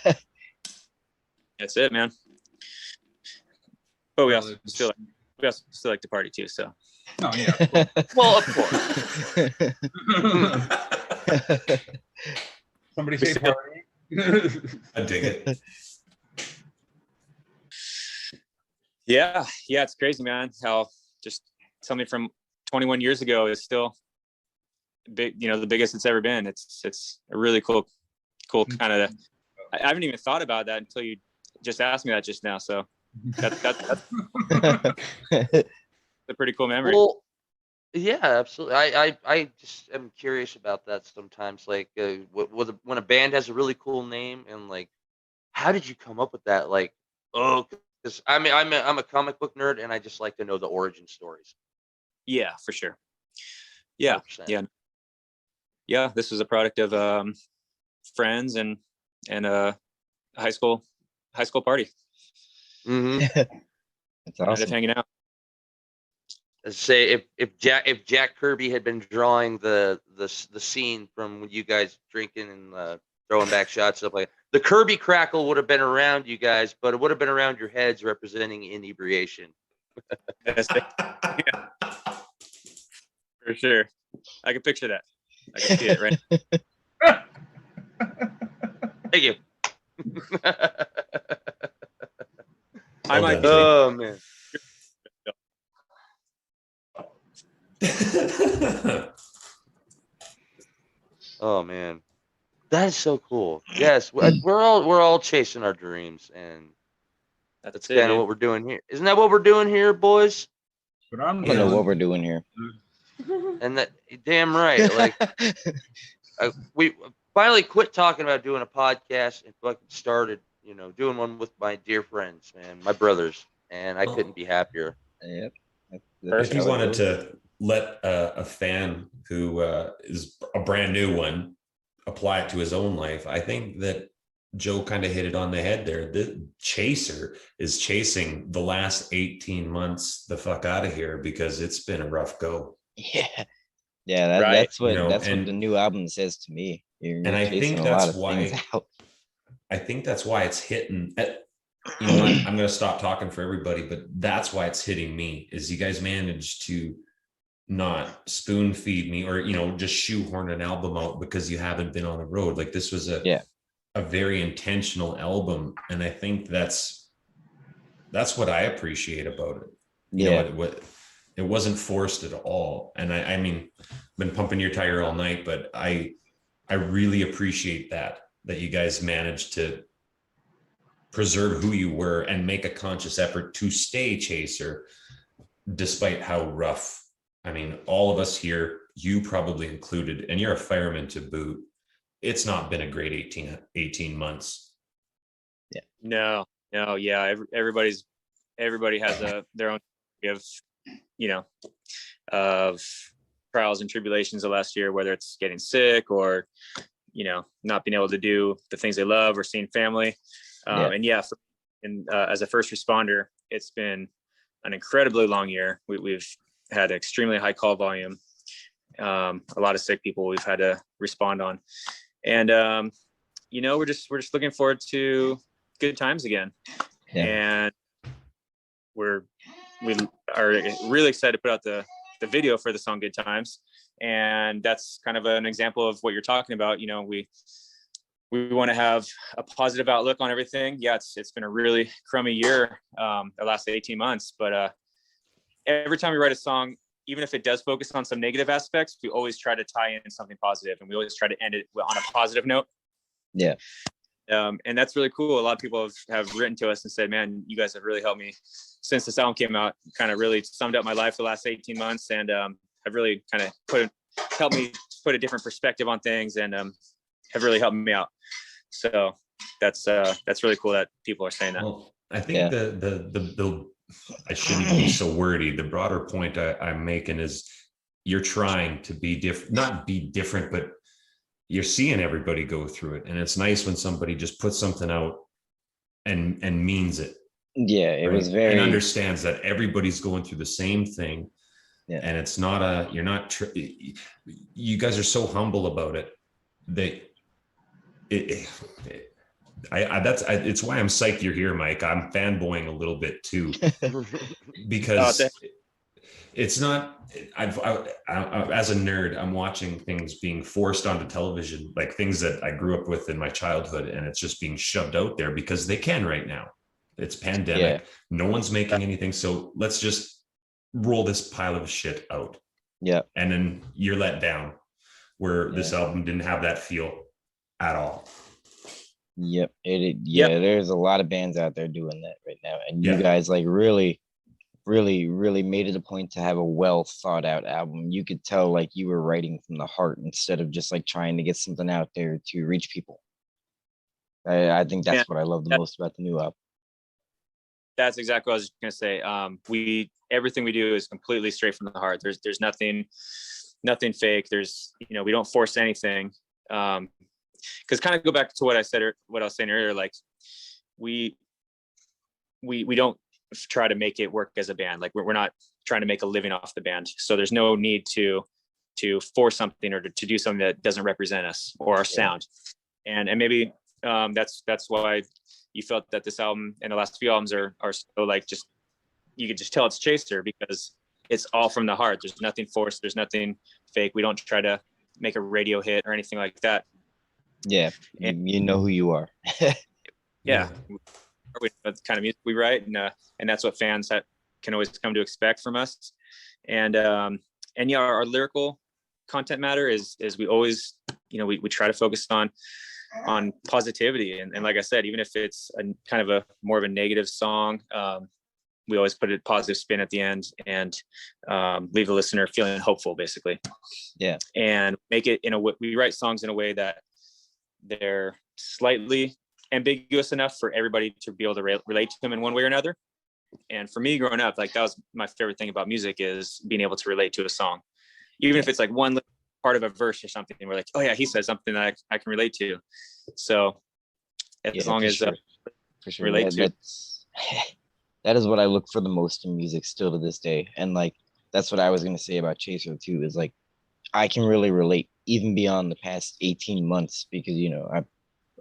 That's it, man. But we also still like to party too, so. Oh yeah. Well, of course. Somebody say party. I dig it. Yeah, it's crazy, man. How just something from 21 years ago is still big, the biggest it's ever been. It's a really cool kind of. I haven't even thought about that until you just asked me that just now. So that's a pretty cool memory. Well, yeah, absolutely. I just am curious about that sometimes. Like, when a band has a really cool name, and like, how did you come up with that? Like, because I'm a comic book nerd, and I just like to know the origin stories. Yeah, for sure. Yeah, 100%. yeah. This was a product of friends and a high school party. Mm-hmm. That's awesome. Just hanging out. Say if Jack Kirby had been drawing the scene from when you guys drinking and throwing back shots, stuff like that, the Kirby crackle would have been around you guys, but it would have been around your heads, representing inebriation. Yeah. For sure. I can picture that. I can see it right. Thank you. I might be. Oh man. Oh man, that is so cool. Yes, we're all chasing our dreams, and that's kind of what we're doing here. Isn't that what we're doing here, boys? But I don't know what we're doing here. And that damn right. Like finally quit talking about doing a podcast and fucking started, doing one with my dear friends, man, my brothers, and I couldn't be happier. Yep. If you wanted to let a fan who is a brand new one apply it to his own life, I think that Joe kind of hit it on the head there. The chaser is chasing the last 18 months the fuck out of here because it's been a rough go. Yeah. Yeah, that's what what the new album says to me. You're I think that's why I think that's why it's hitting. You know what? I'm going to stop talking for everybody, but that's why it's hitting me. Is you guys managed to not spoon feed me or just shoehorn an album out because you haven't been on the road. Like this was a very intentional album, and I think that's what I appreciate about it. You know, it wasn't forced at all. And I mean, I've been pumping your tire all night, but I really appreciate that you guys managed to preserve who you were and make a conscious effort to stay chaser despite how rough. I mean, all of us here, you probably included, and you're a fireman to boot. It's not been a great 18 months. Yeah. No. Yeah. Everybody has their own of trials and tribulations of last year, whether it's getting sick or, not being able to do the things they love or seeing family. As a first responder, it's been an incredibly long year. We've had extremely high call volume, a lot of sick people we've had to respond on, and we're just looking forward to good times again, and we are really excited to put out the video for the song "Good Times," and that's kind of an example of what you're talking about. We want to have a positive outlook on everything. Yeah, it's been a really crummy year, the last 18 months, but every time we write a song, even if it does focus on some negative aspects, we always try to tie in something positive, and we always try to end it on a positive note. Yeah. And that's really cool. A lot of people have written to us and said, man, you guys have really helped me since this album came out, kind of really summed up my life the last 18 months. And have really kind of helped me put a different perspective on things, and have really helped me out. So that's really cool that people are saying that. Well, I think the I shouldn't be so wordy. The broader point I'm making is you're trying to be different, not be different, but you're seeing everybody go through it. And it's nice when somebody just puts something out and means it. Yeah, it was very, and understands that everybody's going through the same thing. Yeah. And it's not you guys are so humble about it. It's why I'm psyched you're here, Mike. I'm fanboying a little bit too, because it's not. I as a nerd, I'm watching things being forced onto television, like things that I grew up with in my childhood, and it's just being shoved out there because they can right now. It's pandemic. Yeah. No one's making anything, so let's just roll this pile of shit out. Yeah, and then you're let down, where this album didn't have that feel at all. Yep. There's a lot of bands out there doing that right now, and you guys like really made it a point to have a well thought out album. You could tell like you were writing from the heart instead of just like trying to get something out there to reach people. I think that's what I love the most about the new album. That's exactly what I was going to say. Everything we do is completely straight from the heart. There's nothing fake. There's, we don't force anything. Because kind of go back to what I was saying earlier, like we don't try to make it work as a band. Like we're not trying to make a living off the band. So there's no need to force something or to do something that doesn't represent us or our sound. And maybe that's why you felt that this album and the last few albums are so like, just, you could just tell it's Chaser because it's all from the heart. There's nothing forced. There's nothing fake. We don't try to make a radio hit or anything like that. Yeah. And you know who you are. Yeah. What kind of music we write, and that's what fans can always come to expect from us. And our lyrical content matter is we always, we try to focus on positivity. And like I said, even if it's a kind of a more of a negative song, we always put a positive spin at the end and leave the listener feeling hopeful, basically. Yeah. And make it we write songs in a way that they're slightly ambiguous enough for everybody to be able to relate to them in one way or another. And for me growing up, like that was my favorite thing about music, is being able to relate to a song, even if it's like one little part of a verse or something. We're like, oh yeah, he says something that I can relate to. So as long as for sure. relate to. That is what I look for the most in music still to this day. And like, that's what I was going to say about Chaser too, is like, I can really relate even beyond the past 18 months, because, you know,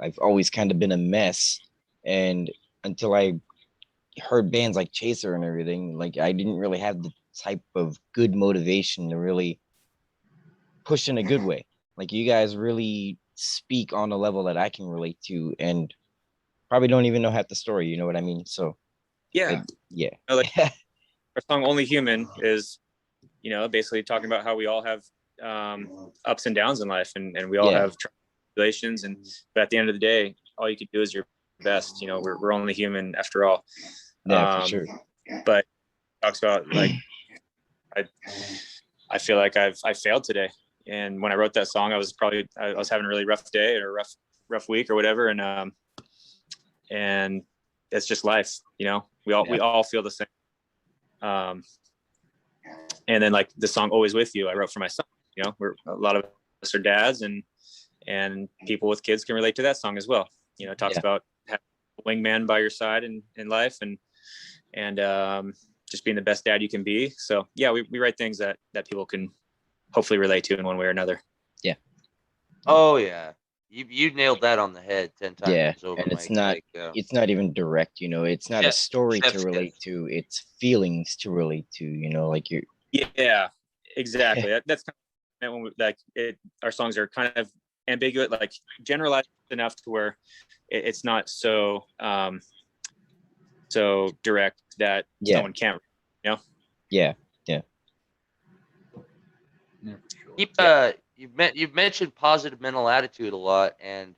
I've always kind of been a mess. And until I heard bands like Chaser and everything, like I didn't really have the type of good motivation to really push in a good way. Like you guys really speak on a level that I can relate to, and probably don't even know half the story, you know what I mean? So yeah. Yeah. You know, like our song Only Human is, you know, basically talking about how we all have ups and downs in life, and we all have tribulations, but at the end of the day, all you can do is your best. You know, we're only human after all. Yeah, for sure. But talks about like I feel like I failed today, and when I wrote that song, I was having a really rough day or rough week or whatever, and it's just life. You know, we all feel the same. And then like the song Always With You, I wrote for my son. You know, a lot of us are dads, and people with kids can relate to that song as well. You know, it talks about having a wingman by your side in life, and just being the best dad you can be. So yeah, we write things that people can hopefully relate to in one way or another. Yeah. Oh yeah. You nailed that on the head 10 times over. And it's Mike. it's not even direct, you know, it's not a story to relate to, it's feelings to relate to, you know, like you're. Yeah, exactly. That's kind of when our songs are kind of ambiguous, like generalized enough to where it's not so direct that someone can't, you know? Yeah. You've mentioned positive mental attitude a lot, and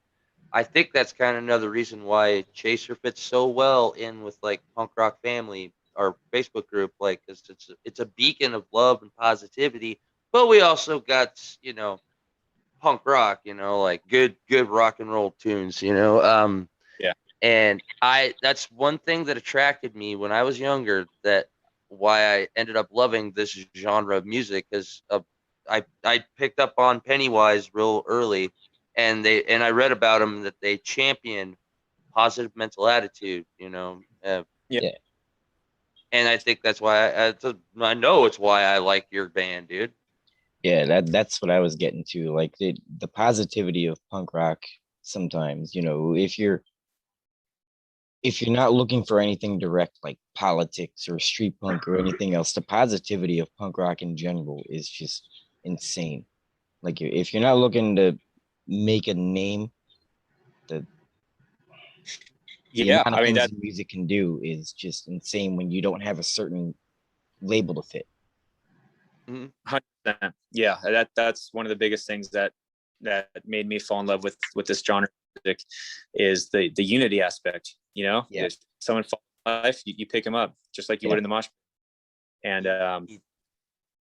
I think that's kind of another reason why Chaser fits so well in with like Punk Rock Family, our Facebook group. Like it's a beacon of love and positivity, but we also got, you know, punk rock, you know, like good rock and roll tunes, you know. And that's one thing that attracted me when I was younger, that why I ended up loving this genre of music, because I picked up on Pennywise real early, and I read about them that they champion positive mental attitude, you know. And I think that's why I know it's why I like your band, dude. Yeah, that's what I was getting to. Like the positivity of punk rock sometimes, you know, if you're not looking for anything direct like politics or street punk or anything else, the positivity of punk rock in general is just insane. Like if you're not looking to make a name, the amount of things that music can do is just insane when you don't have a certain label to fit. 100%. Yeah, that's one of the biggest things that made me fall in love with this genre of music, is the unity aspect. You know, if someone falls in life, you pick them up just like you would in the mosh pit.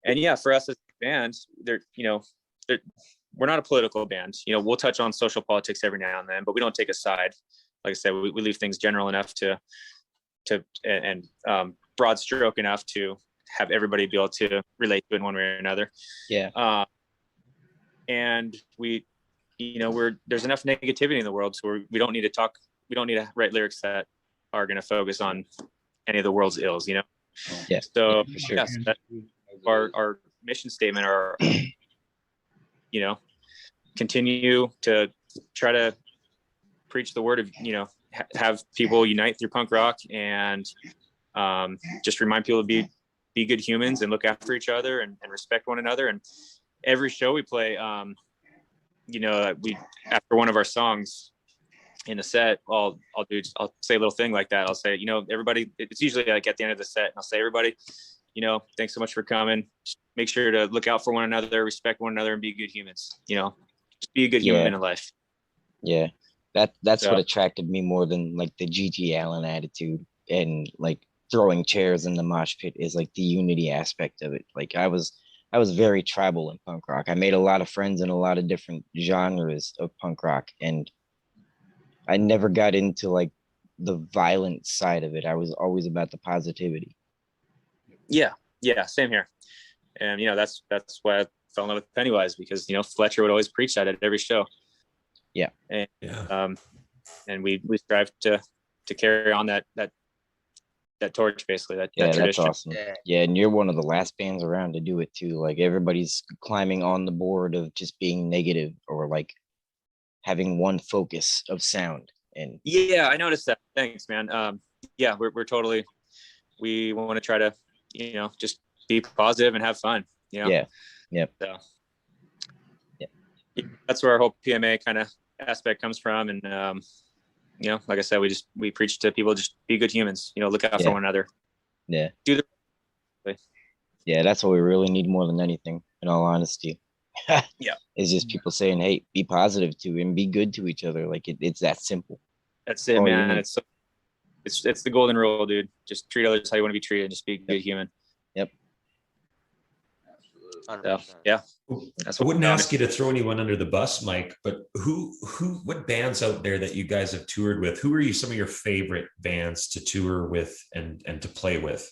And yeah, for us as a band, we're not a political band. You know, we'll touch on social politics every now and then, but we don't take a side. Like I said, we leave things general enough to broad stroke enough to have everybody be able to relate to it in one way or another. Yeah. And there's enough negativity in the world, so we don't need to talk. We don't need to write lyrics that are going to focus on any of the world's ills, you know? Yeah. So for sure. yes, that's our mission statement, are, you know, continue to try to preach the word of, you know, have people unite through punk rock, and just remind people to be good humans and look after each other and respect one another. And every show we play, you know, after one of our songs in a set, I'll say a little thing like that. I'll say, you know, everybody, it's usually like at the end of the set, and I'll say, everybody, you know, thanks so much for coming. Make sure to look out for one another, respect one another, and be good humans. You know, just be a good human in life. Yeah. That's what attracted me more than like the G.G. Allen attitude and like throwing chairs in the mosh pit, is like the unity aspect of it. Like I was I was very tribal in punk rock. I made a lot of friends in a lot of different genres of punk rock, and I never got into like the violent side of it. I was always about the positivity. Yeah, same here. And that's why I fell in love with Pennywise, because Fletcher would always preach that at every show. Yeah. And we strive to carry on that torch, basically, that That's tradition. awesome. Yeah, and you're one of the last bands around to do it too. Like everybody's climbing on the board of just being negative or like having one focus of sound. And yeah, I noticed that. Thanks, man. We're totally, we want to try to just be positive and have fun. Yeah. Yep. So that's where our whole PMA kind of aspect comes from. And like I said, we preach to people, just be good humans, look out for one another. Yeah. Do yeah, that's what we really need more than anything, in all honesty. Yeah. It's just people saying, hey, be positive to and be good to each other. Like it's that simple. That's it, man. It's the golden rule, dude. Just treat others how you want to be treated. Just be a good human. Yep. So, yeah. I wouldn't ask you to throw anyone under the bus, Mike, but what bands out there that you guys have toured with? Who are some of your favorite bands to tour with and to play with?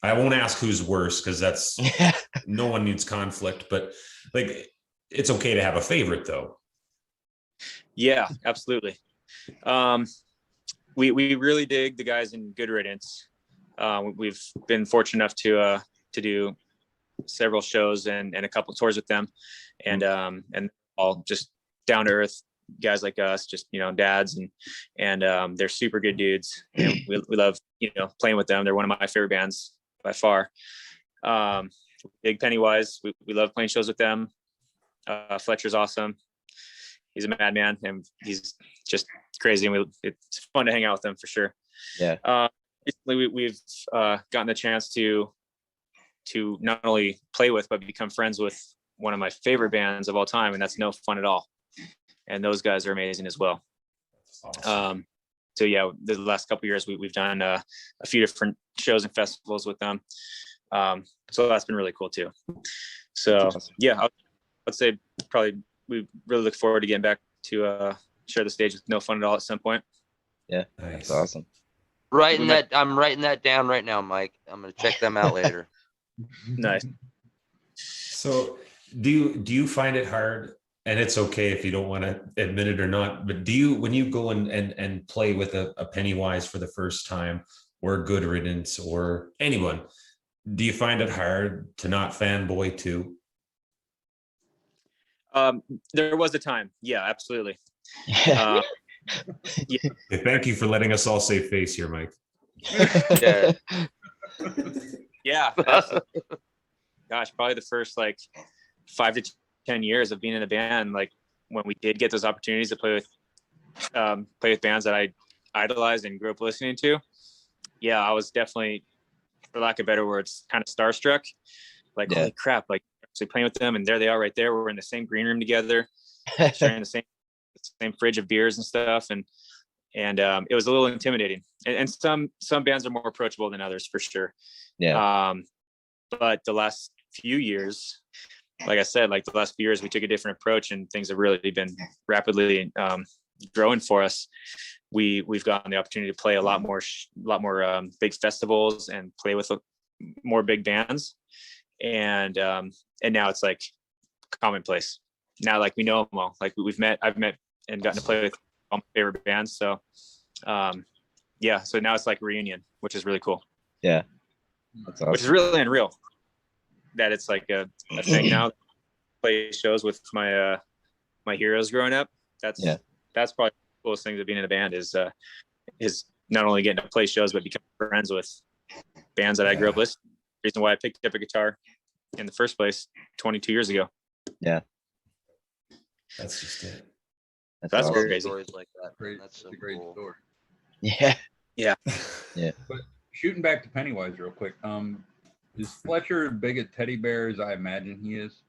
I won't ask who's worse, because that's no one needs conflict, but like it's okay to have a favorite though. Yeah, absolutely. We really dig the guys in Good Riddance. We've been fortunate enough to do several shows and a couple tours with them, and all just down to earth guys like us, just dads, and they're super good dudes. And we love playing with them. They're one of my favorite bands by far. Big Pennywise, we love playing shows with them. Fletcher's awesome. He's a madman, and he's just crazy, and it's fun to hang out with them for sure. Yeah. Recently we've gotten the chance to not only play with but become friends with one of my favorite bands of all time, and that's No Fun at All. And those guys are amazing as well. Awesome. So yeah, the last couple of years we've done a few different shows and festivals with them. So that's been really cool too. So awesome. Yeah, I'd say probably we really look forward to getting back to share the stage with No Fun at All at some point. Yeah, nice. That's awesome. I'm writing that down right now, Mike. I'm gonna check them out later. Nice. So do you find it hard, and it's okay if you don't want to admit it or not, but when you go and play with a Pennywise for the first time, or Good Riddance, or anyone, do you find it hard to not fanboy too? There was a time. Yeah, absolutely. Yeah. Okay, thank you for letting us all save face here, Mike. Yeah. Yeah. Gosh, probably the first 5 to 10 years of being in a band, like when we did get those opportunities to play with bands that I idolized and grew up listening to. Yeah, I was definitely, for lack of better words, kind of starstruck. Holy crap, actually playing with them, and there they are right there. We're in the same green room together, sharing the same fridge of beers and stuff, and it was a little intimidating. And some bands are more approachable than others, for sure. Yeah. But the last few years, like I said, the last few years, we took a different approach, and things have really been rapidly growing for us. We've gotten the opportunity to play a lot more big festivals and play with more big bands, and now it's commonplace. Now we know them all. I've met and gotten to play with all my favorite bands. So yeah, so now it's like a reunion, which is really cool. Yeah, that's awesome. Which is really unreal that it's a thing now. Play shows with my heroes growing up. That's probably the coolest thing of being in a band is not only getting to play shows but become friends with bands that I grew up listening. Reason why I picked up a guitar in the first place 22 years ago. Yeah, that's just it. That's awesome. Crazy. Stories like that. Great, That's so a great cool. story. Yeah. Yeah. Yeah. But shooting back to Pennywise real quick, is Fletcher as big a teddy bear as I imagine he is?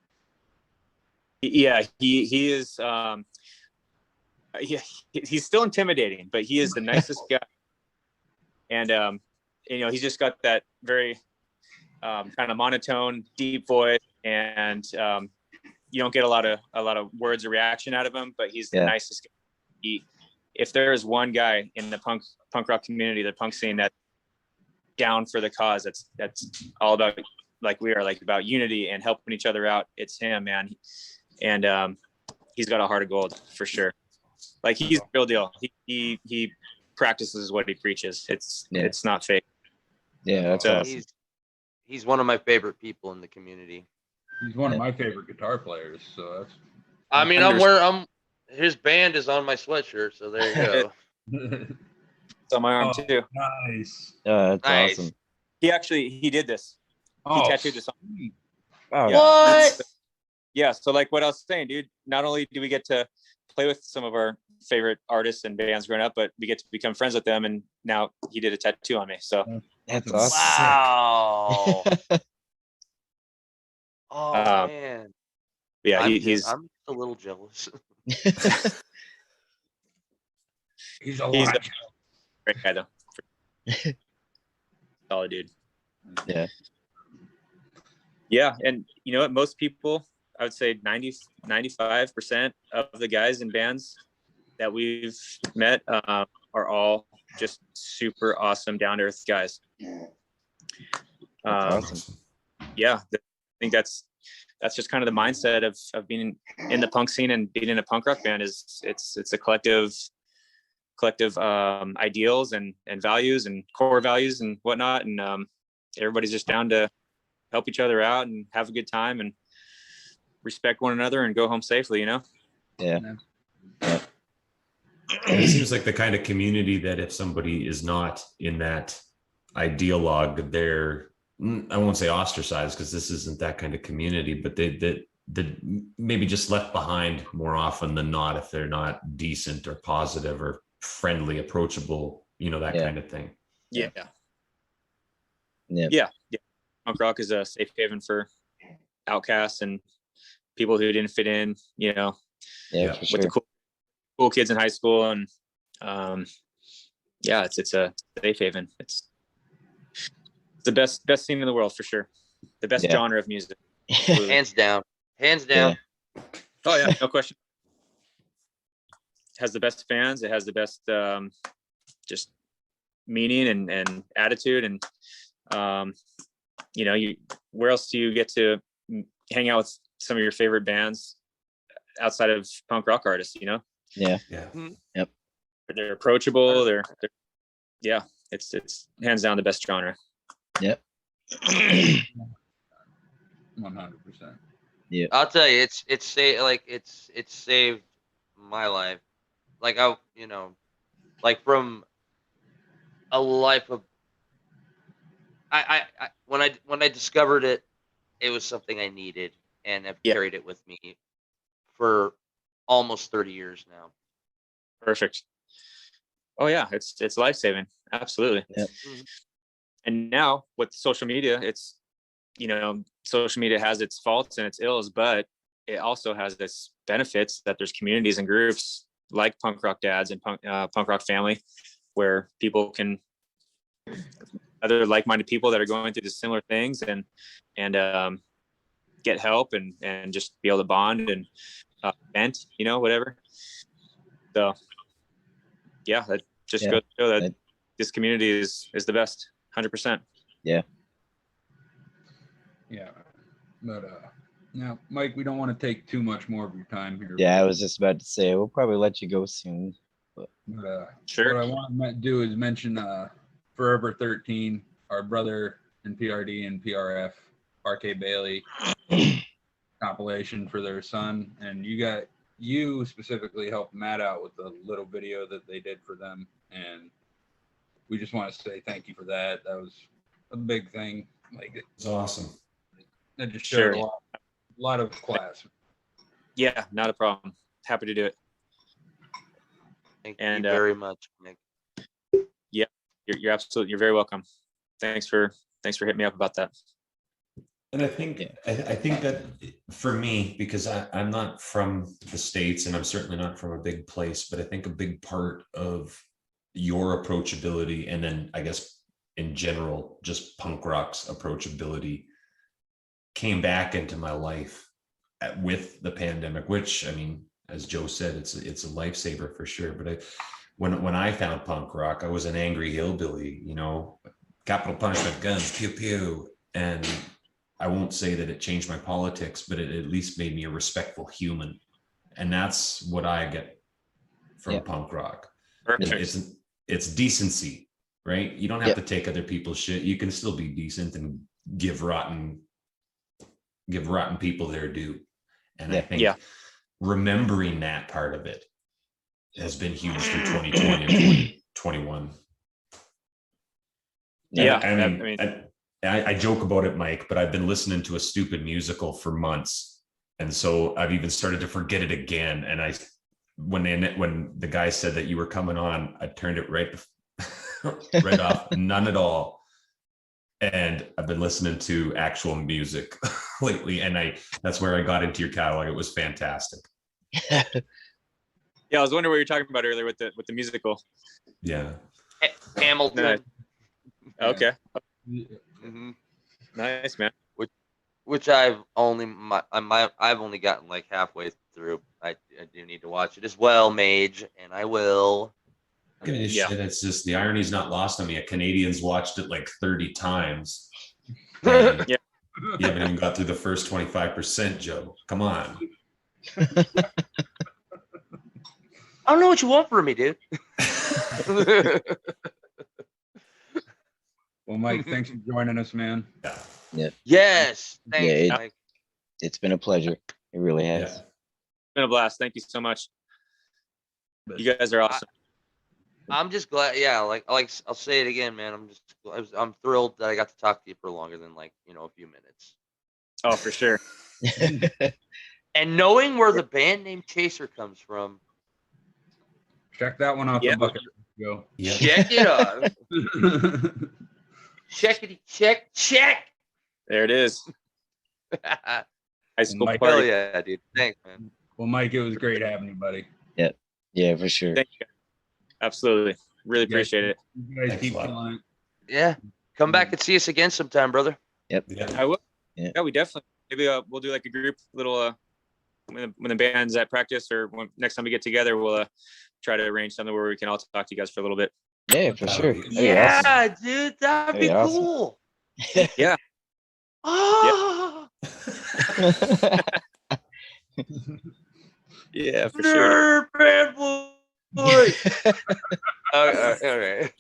Yeah, he is. He's still intimidating, but he is the nicest guy. And he's just got that very kind of monotone, deep voice, and you don't get a lot of words of reaction out of him, but he's the nicest guy. If there is one guy in the punk rock community, the punk scene, that down for the cause, that's all about, like we are, like about unity and helping each other out, it's him, man. And he's got a heart of gold for sure. Like, he's the real deal. He practices what he preaches. It's not fake. Yeah, that's awesome. He's one of my favorite people in the community. He's one of my favorite guitar players. So that's. I mean, his band is on my sweatshirt, so there you go. It's on my arm too. Nice. That's awesome. He did this. He tattooed this on. Oh, yeah. What? Yeah. So like what I was saying, dude, not only do we get to play with some of our favorite artists and bands growing up, but we get to become friends with them. And now he did a tattoo on me. So that's awesome. Wow. Oh man. Yeah, he's. I'm a little jealous. He's a lot. Great guy though. Solid dude. Yeah. Yeah, and you know what? Most people, I would say 95% of the guys in bands that we've met are all just super awesome, down to earth guys. Awesome. Yeah, I think that's just kind of the mindset of being in the punk scene and being in a punk rock band. Is it's a collective ideals and values and core values and whatnot, and everybody's just down to help each other out and have a good time and respect one another and go home safely, you know? Yeah. It seems like the kind of community that if somebody is not in that ideologue, they're, I won't say ostracized, because this isn't that kind of community, but they maybe just left behind more often than not if they're not decent or positive or friendly, approachable, you know, that kind of thing. Yeah. Punk rock is a safe haven for outcasts and people who didn't fit in, you know, with the cool kids in high school. And it's a safe haven. It's the best scene in the world for sure. The best genre of music. Hands down. Yeah. Oh yeah, no question. It has the best fans. It has the best just meaning and attitude. And you know, where else do you get to hang out with some of your favorite bands outside of punk rock artists, you know? Yeah. Yep. They're approachable. They're it's hands down the best genre. Yep. 100%. Yeah. I'll tell you, it's saved my life. Like from a life of I when I discovered it, it was something I needed, and I've carried it with me for almost 30 years now. Perfect. Oh yeah, it's life-saving. Absolutely. Yep. And now with social media, it's, you know, social media has its faults and its ills, but it also has its benefits, that there's communities and groups like Punk Rock Dads and Punk Rock Family, where people can, other like-minded people that are going through the similar things and get help and just be able to bond and vent, you know, whatever. So yeah, that just goes to show that this community is the best. 100%. Yeah. But now, Mike, we don't want to take too much more of your time here. Yeah, I was just about to say we'll probably let you go soon. But sure. What I want to do is mention Forever 13, our brother in PRD and PRF, RK Bailey compilation for their son, and you specifically helped Matt out with the little video that they did for them, and we just want to say thank you for that. That was a big thing. Like, it's awesome. That just showed a lot of class. Yeah, not a problem. Happy to do it. Thank you very much, Nick. Yeah, you're very welcome. Thanks for hitting me up about that. And I think that for me, because I'm not from the States and I'm certainly not from a big place, but I think a big part of your approachability, and then I guess in general, just punk rock's approachability came back into my life with the pandemic, which, I mean, as Joe said, it's a lifesaver for sure. But when I found punk rock, I was an angry hillbilly, you know, capital punishment, guns, pew pew. And I won't say that it changed my politics, but it at least made me a respectful human. And that's what I get from punk rock. It's decency, right? You don't have to take other people's shit. You can still be decent and give rotten people their due. And I think remembering that part of it has been huge through 2020 and 2021. I joke about it, Mike, but I've been listening to a stupid musical for months. And so I've even started to forget it again. And when the guy said that you were coming on, I turned it right off, none at all. And I've been listening to actual music lately. And that's where I got into your catalog. It was fantastic. Yeah, I was wondering what you were talking about earlier with the musical. Yeah. Hamilton. Okay. Mm-hmm. Nice, man. Which I've only gotten like halfway through. I do need to watch it as well, Mage, and I will. Shit, it's just the irony's not lost on me. Canadians watched it like 30 times. You haven't even got through the first 25%, Joe. Come on. I don't know what you want from me, dude. Well, Mike, thanks for joining us, man. Yeah. Yes. Thanks, Mike. It's been a pleasure. It really has. It's been a blast. Thank you so much. You guys are awesome. I'm just glad. Yeah, like I'll say it again, man. I'm thrilled that I got to talk to you for longer than a few minutes. Oh, for sure. And knowing where the band name Chaser comes from. Check that one off the bucket. Go. Check it out. Check. There it is. High school Mike, party. Hell yeah, dude. Thanks, man. Well, Mike, it was great having you, buddy. Yeah, for sure. Thank you. Absolutely. Really appreciate it. You guys keep killing it. Yeah. Come back and see us again sometime, brother. Yep. I will. Yeah, we definitely. Maybe we'll do like a group little when the band's at practice or next time we get together, we'll try to arrange something where we can all talk to you guys for a little bit. Yeah, for sure. Yeah, awesome. dude, that'd be awesome. cool. Yeah. Oh. Yeah, for sure. Bad boy. All right.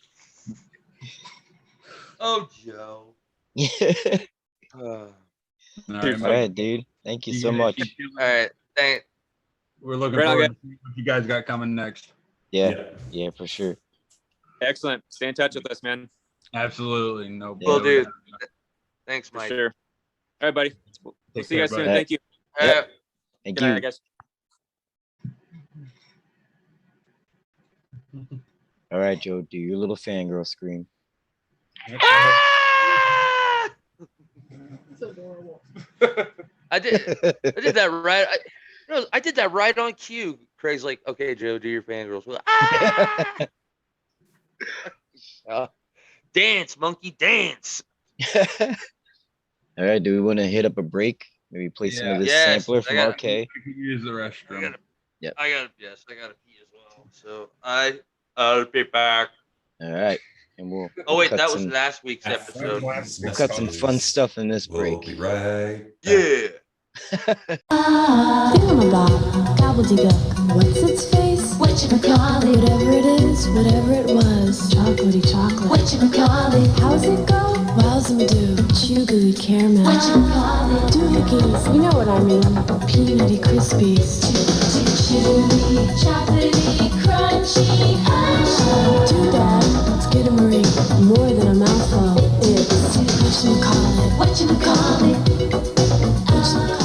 Oh, Joe. All right, dude. Thank you so much. All right. Thanks. We're looking forward to seeing what you guys got coming next. Yeah, for sure. Excellent. Stay in touch with us, man. Absolutely. No. Well, dude. Thanks, Mike. For sure. All right, buddy. We'll see you guys soon. buddy. Thank you. Thank Good you. night, guys. All right, Joe, do your little fangirl scream. It's adorable. I did that right. I did that right on cue. Craig's like, okay, Joe, do your fangirls. Dance, monkey, dance. All right, do we want to hit up a break? Maybe play some of this sampler from RK? I can use the restroom. I gotta pee as well. So I'll be back. All right. And we'll wait, cut that was some- last week's episode. We'll cut some fun stuff in this break. We'll be right back. Yeah. Thingamabob, gobbledygook, what's its face? Whatchamacallit, whatever it is, whatever it was. Chocolatey chocolate, whatchamacallit. How's it go? Wowzum do, chew gooey caramel. Whatchamacallit. Doohickeys, you know what I mean. Peanutty crispies. Chewy, chocolatey, crunchy, Doodad, skidamaring, more than a mouthful. It's whatchamacallit, whatchamacallit, whatchamacallit.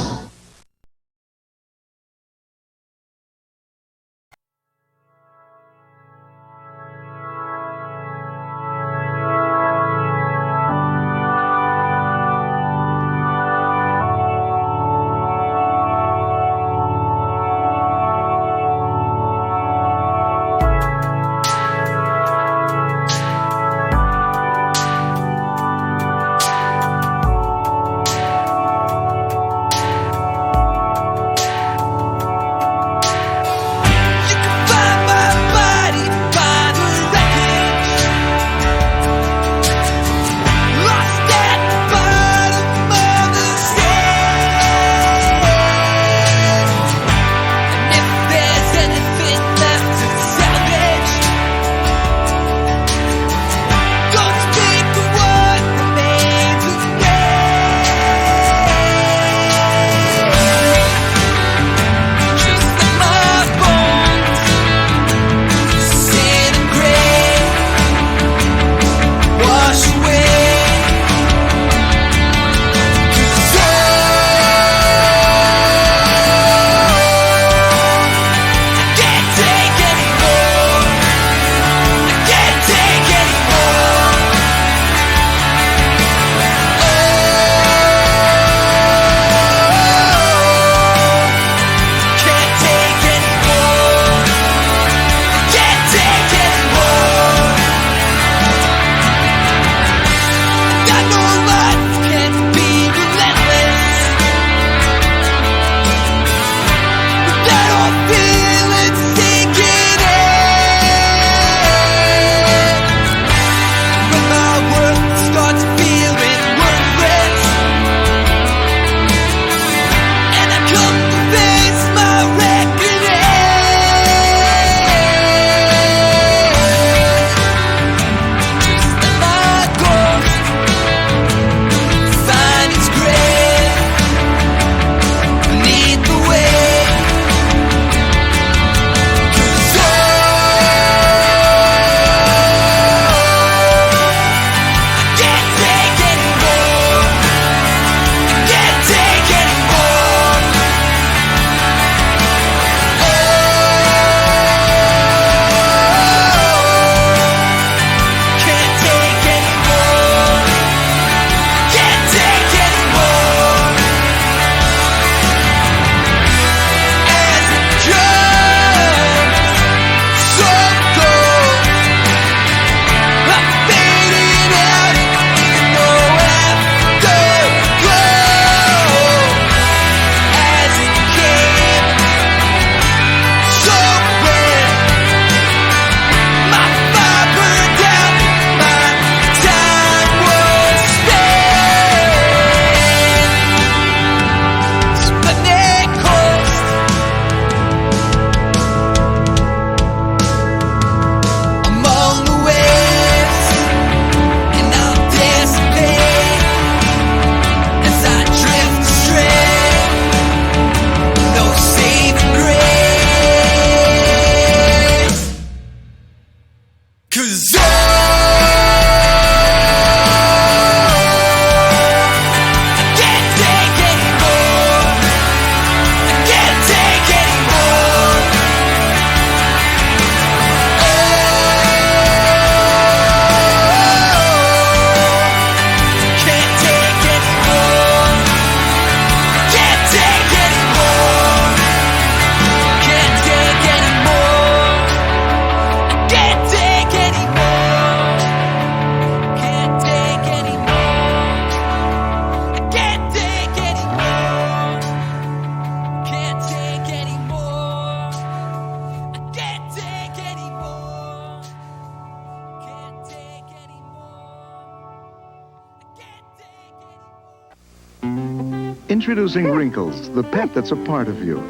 Introducing Wrinkles, the pet that's a part of you.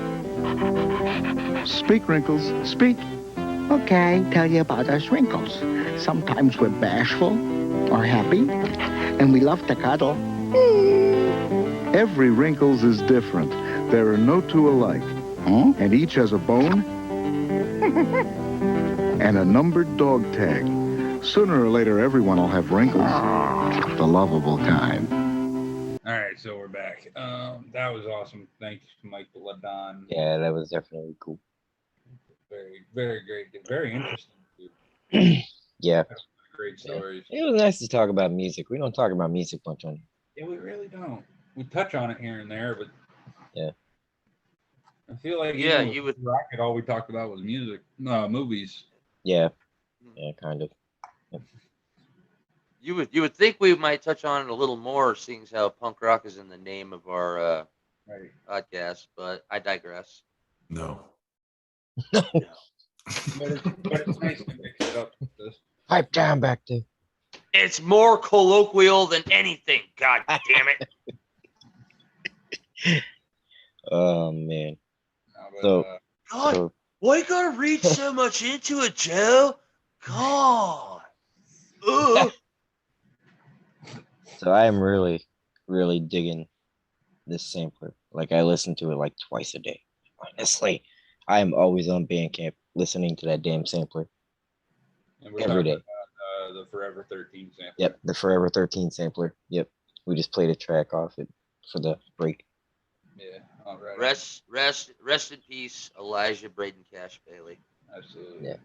Speak, Wrinkles, speak. Okay, tell you about us Wrinkles. Sometimes we're bashful or happy, and we love to cuddle. Every Wrinkles is different. There are no two alike. And each has a bone and a numbered dog tag. Sooner or later, everyone will have wrinkles. The lovable kind. All right, so we're back. That was awesome. Thanks to Mike Ledonne. Yeah, that was definitely cool. Very, very great. Very interesting. Yeah. Great stories. It was nice to talk about music. We don't talk about music much on here. Yeah, we really don't. We touch on it here and there, but yeah. I feel like you would Rocket. All we talked about was music, movies. Yeah, kind of. You would think we might touch on it a little more, seeing as how punk rock is in the name of our podcast, but I digress. No. But it's nice to mix it up with this. Pipe down back there. It's more colloquial than anything. God damn it. Oh man. So, God, why you gotta read so much into it, Joe? God. Ugh. So I am really, really digging this sampler. Like I listen to it like twice a day. Honestly, I am always on Bandcamp listening to that damn sampler. And we're every day. About, the Forever 13 sampler. Yep, the Forever 13 sampler. Yep, we just played a track off it for the break. Yeah, all right. Rest in peace, Elijah Braden Cash Bailey. Absolutely.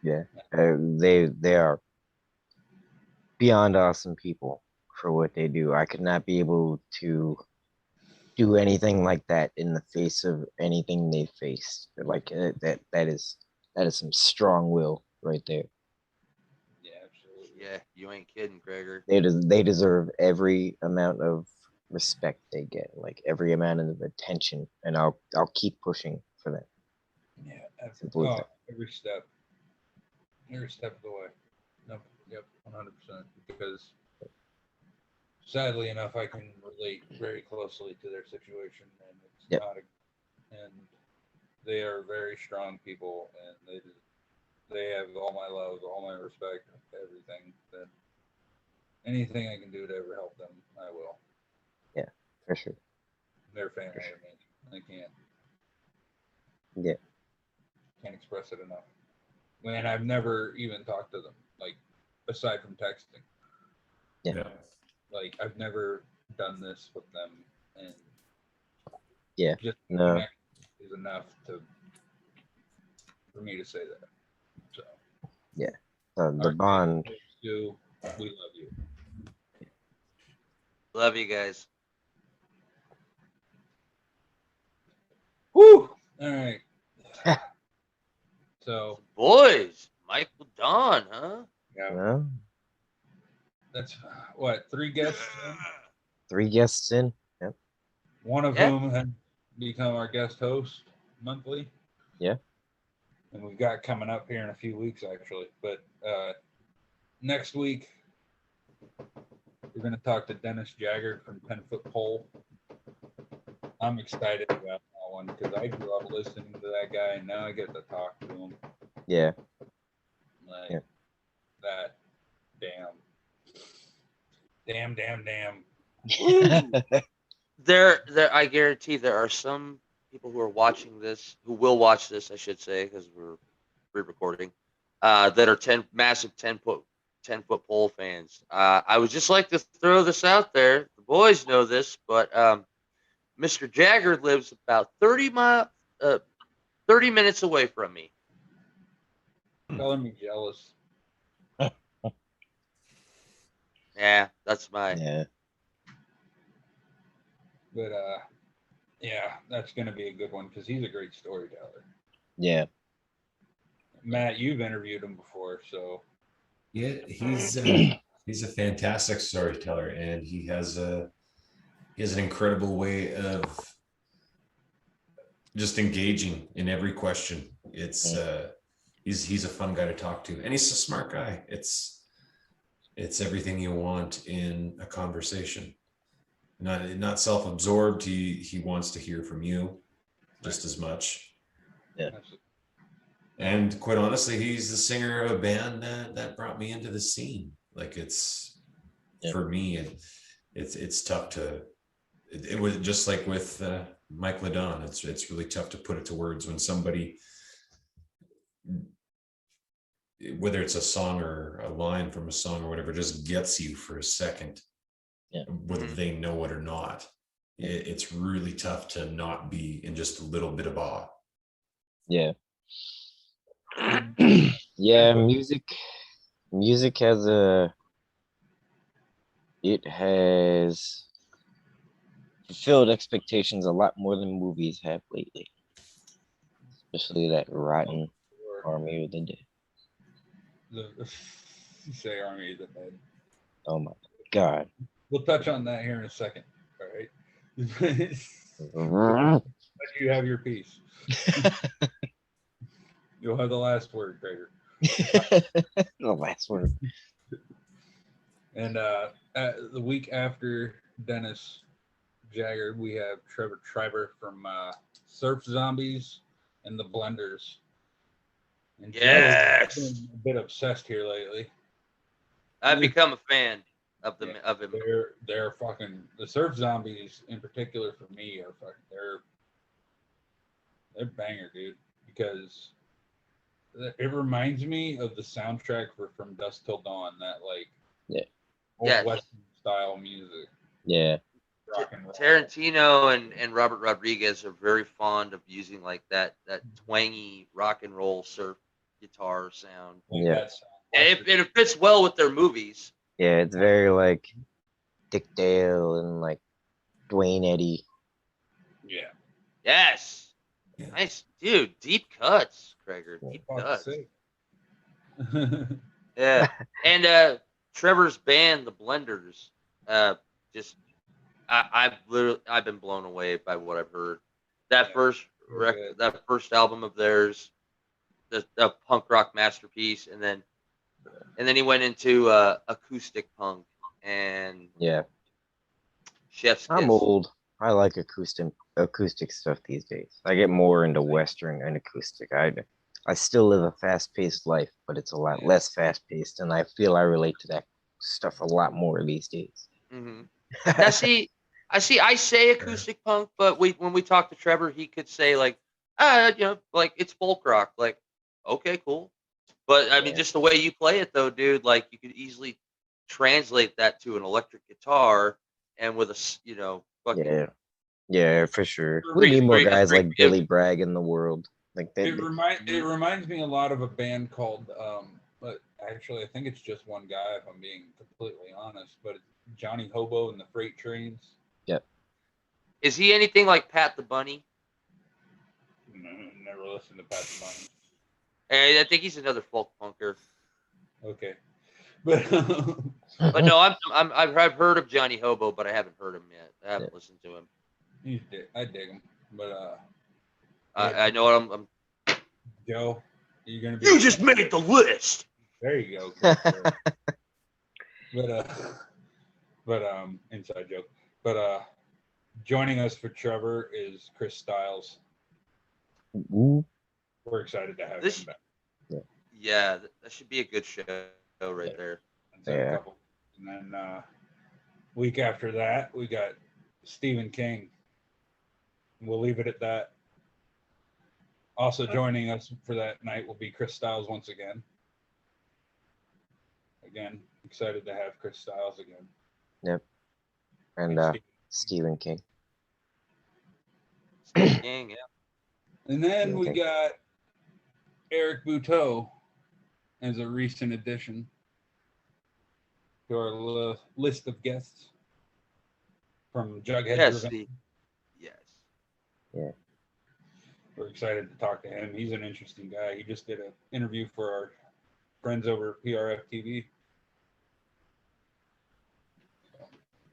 Yeah, they are beyond awesome people for what they do. I could not be able to do anything like that in the face of anything they faced. Like that is some strong will right there. Yeah, absolutely. Yeah, you ain't kidding, Gregor. They deserve every amount of respect they get, like every amount of attention, and I'll keep pushing for that. Yeah, absolutely. Every step of the way. Nope. Yep, 100%. Because sadly enough, I can relate very closely to their situation, and it's not and they are very strong people, and they have all my love, all my respect, everything. That anything I can do to ever help them, I will. Yeah, for sure. They're family to me. I can't. Yeah. Can't express it enough. And I've never even talked to them, like aside from texting. Yeah. Like I've never done this with them, and yeah, just no, is enough for me to say that. So yeah, the bond. We love you. Love you guys. Woo! All right. So boys, Mike Ledonne, huh? Yeah. That's what, 3 guests? 3 guests in. Yep. One of whom had become our guest host monthly. Yeah. And we've got coming up here in a few weeks, actually. But next week, we're going to talk to Dennis Jagger from 10 Foot Pole. I'm excited about that one because I grew up listening to that guy, and now I get to talk to him. Yeah. Like that. Damn. There, I guarantee there are some people who are watching this, who will watch this, I should say, because we're re-recording, that are massive 10-foot pole fans. I would just like to throw this out there. The boys know this, but Mr. Jagger lives about 30 minutes away from me. Telling me jealous. Yeah, that's my. Yeah. But yeah, that's gonna be a good one because he's a great storyteller. Yeah. Matt, you've interviewed him before, so. Yeah, he's a fantastic storyteller, and he has an incredible way of just engaging in every question. It's he's a fun guy to talk to, and he's a smart guy. It's everything you want in a conversation. not self-absorbed. He wants to hear from you just as much. Yeah. And quite honestly, he's the singer of a band that brought me into the scene. Like for me, it's tough to. It was just like with Mike Ledonne. It's really tough to put it to words when somebody, whether it's a song or a line from a song or whatever, just gets you for a second, whether they know it or not. It's really tough to not be in just a little bit of awe. Yeah. Yeah, music has it has fulfilled expectations a lot more than movies have lately. Especially that rotten Army of the Dead. You say Army of the Dead. Oh my God. We'll touch on that here in a second. All right. Let you have your piece. You'll have the last word, Gregor. The last word. And the week after Dennis Jagger, we have Trevor Schreiber from Surf Zombies and the Blenders. And Yes. Joe's been a bit obsessed here lately. I've become a fan of him. They're fucking the Surf Zombies in particular for me are fucking they're banger, dude, because it reminds me of the soundtrack for From Dusk Till Dawn, that like old Western style music. Yeah. Rock and roll. Tarantino and Robert Rodriguez are very fond of using like that twangy rock and roll surf guitar sound. Yeah. And it fits well with their movies. Yeah, it's very like Dick Dale and like Dwayne Eddy. Yeah. Yes. Nice, dude. Deep cuts, Gregor. Deep cuts. Yeah. And Trevor's band, the Blenders, just I've been blown away by what I've heard. That first record, that first album of theirs, the punk rock masterpiece, and then he went into acoustic punk and Chef's Kiss. I'm old. I like acoustic stuff these days. I get more into Western and acoustic. I still live a fast-paced life, but it's a lot less fast-paced, and I feel I relate to that stuff a lot more these days. Mm-hmm. Now, I say acoustic punk, but when we talk to Trevor, he could say like, like it's folk rock. Like, okay, cool. But I mean, just the way you play it, though, dude, like you could easily translate that to an electric guitar, and with a, fucking yeah, for sure. We need more guys like Billy Bragg in the world. Like it reminds me a lot of a band called, but actually I think it's just one guy if I'm being completely honest. But it's Johnny Hobo and the Freight Trains. Yep. Is he anything like Pat the Bunny? No, never listened to Pat the Bunny. I think he's another folk punker. Okay, but no, I've heard of Johnny Hobo, but I haven't heard him yet. I haven't listened to him. I dig him, but I know what I'm. Joe, you gonna be? You just made the list. There you go. But inside joke. But joining us for Trevor is Chris Styles. Ooh. We're excited to have him back. Yeah, that should be a good show right there. And then week after that, we got Stephen King. We'll leave it at that. Also joining us for that night will be Chris Styles once again. Again, excited to have Chris Styles again. Yep. And Stephen King. Stephen King, yeah. And then we got Eric Buteau as a recent addition to our list of guests from Jughead. Yes. Yeah. We're excited to talk to him. He's an interesting guy. He just did an interview for our friends over at PRF TV.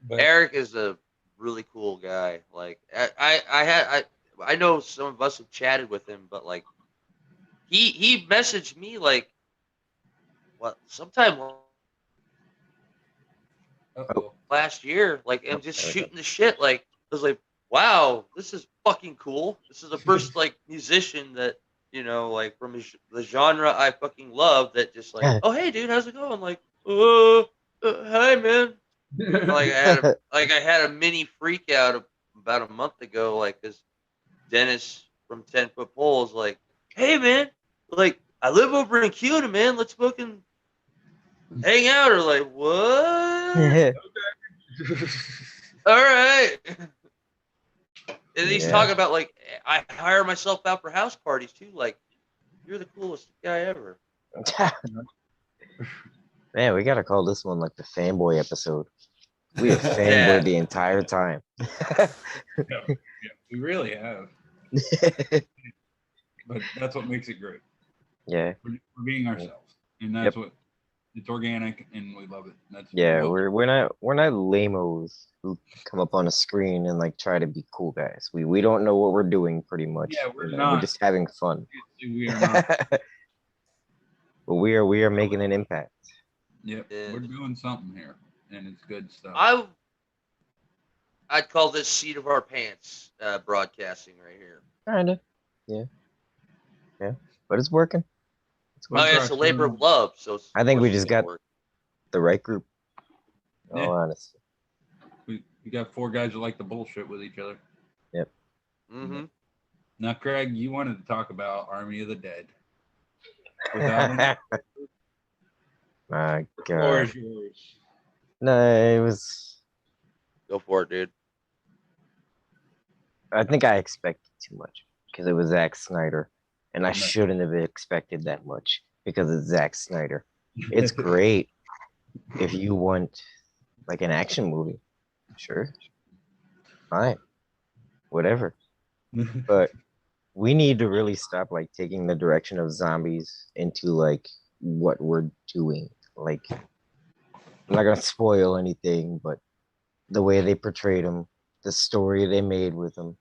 But Eric is a really cool guy. Like I know some of us have chatted with him, but like he messaged me like sometime. last year, like, and just shooting the shit. Like, I was like, wow, this is fucking cool. This is the first like musician that, you know, like from the genre I fucking love that just like, oh hey dude, how's it going? Like, hi man. Like I had a mini freak out about a month ago, like this Dennis from 10 Foot Pole is like, hey man, like I live over in Cuna, man. Let's fucking hang out. Or like, what? All right. And he's talking about like, I hire myself out for house parties too. Like, you're the coolest guy ever. Man, we gotta call this one like the fanboy episode. We have fanboyed the entire time. Yeah, we really have. But that's what makes it great. Yeah. We're being ourselves. And that's what it's organic and we love it. That's we're not lamos who come up on a screen and like try to be cool guys. We don't know what we're doing pretty much. Yeah, we're not. We're just having fun. We are not. But we are making an impact. Yep. We're doing something here and it's good stuff. I'd call this seat of our pants broadcasting right here. Kinda. Yeah. Yeah. But it's working. It's a labor of love. So I think we just got the right group. Yeah. Oh, honestly. We got 4 guys who like to bullshit with each other. Yep. Mm-hmm. Now, Craig, you wanted to talk about Army of the Dead. My The God. floor is yours. No, it was. Go for it, dude. I think I expected too much because it was Zack Snyder, and I shouldn't have expected that much because it's Zack Snyder. It's great if you want like an action movie, sure, fine, whatever. But we need to really stop like taking the direction of zombies into like what we're doing. Like, I'm not gonna spoil anything, but the way they portrayed him, the story they made with him.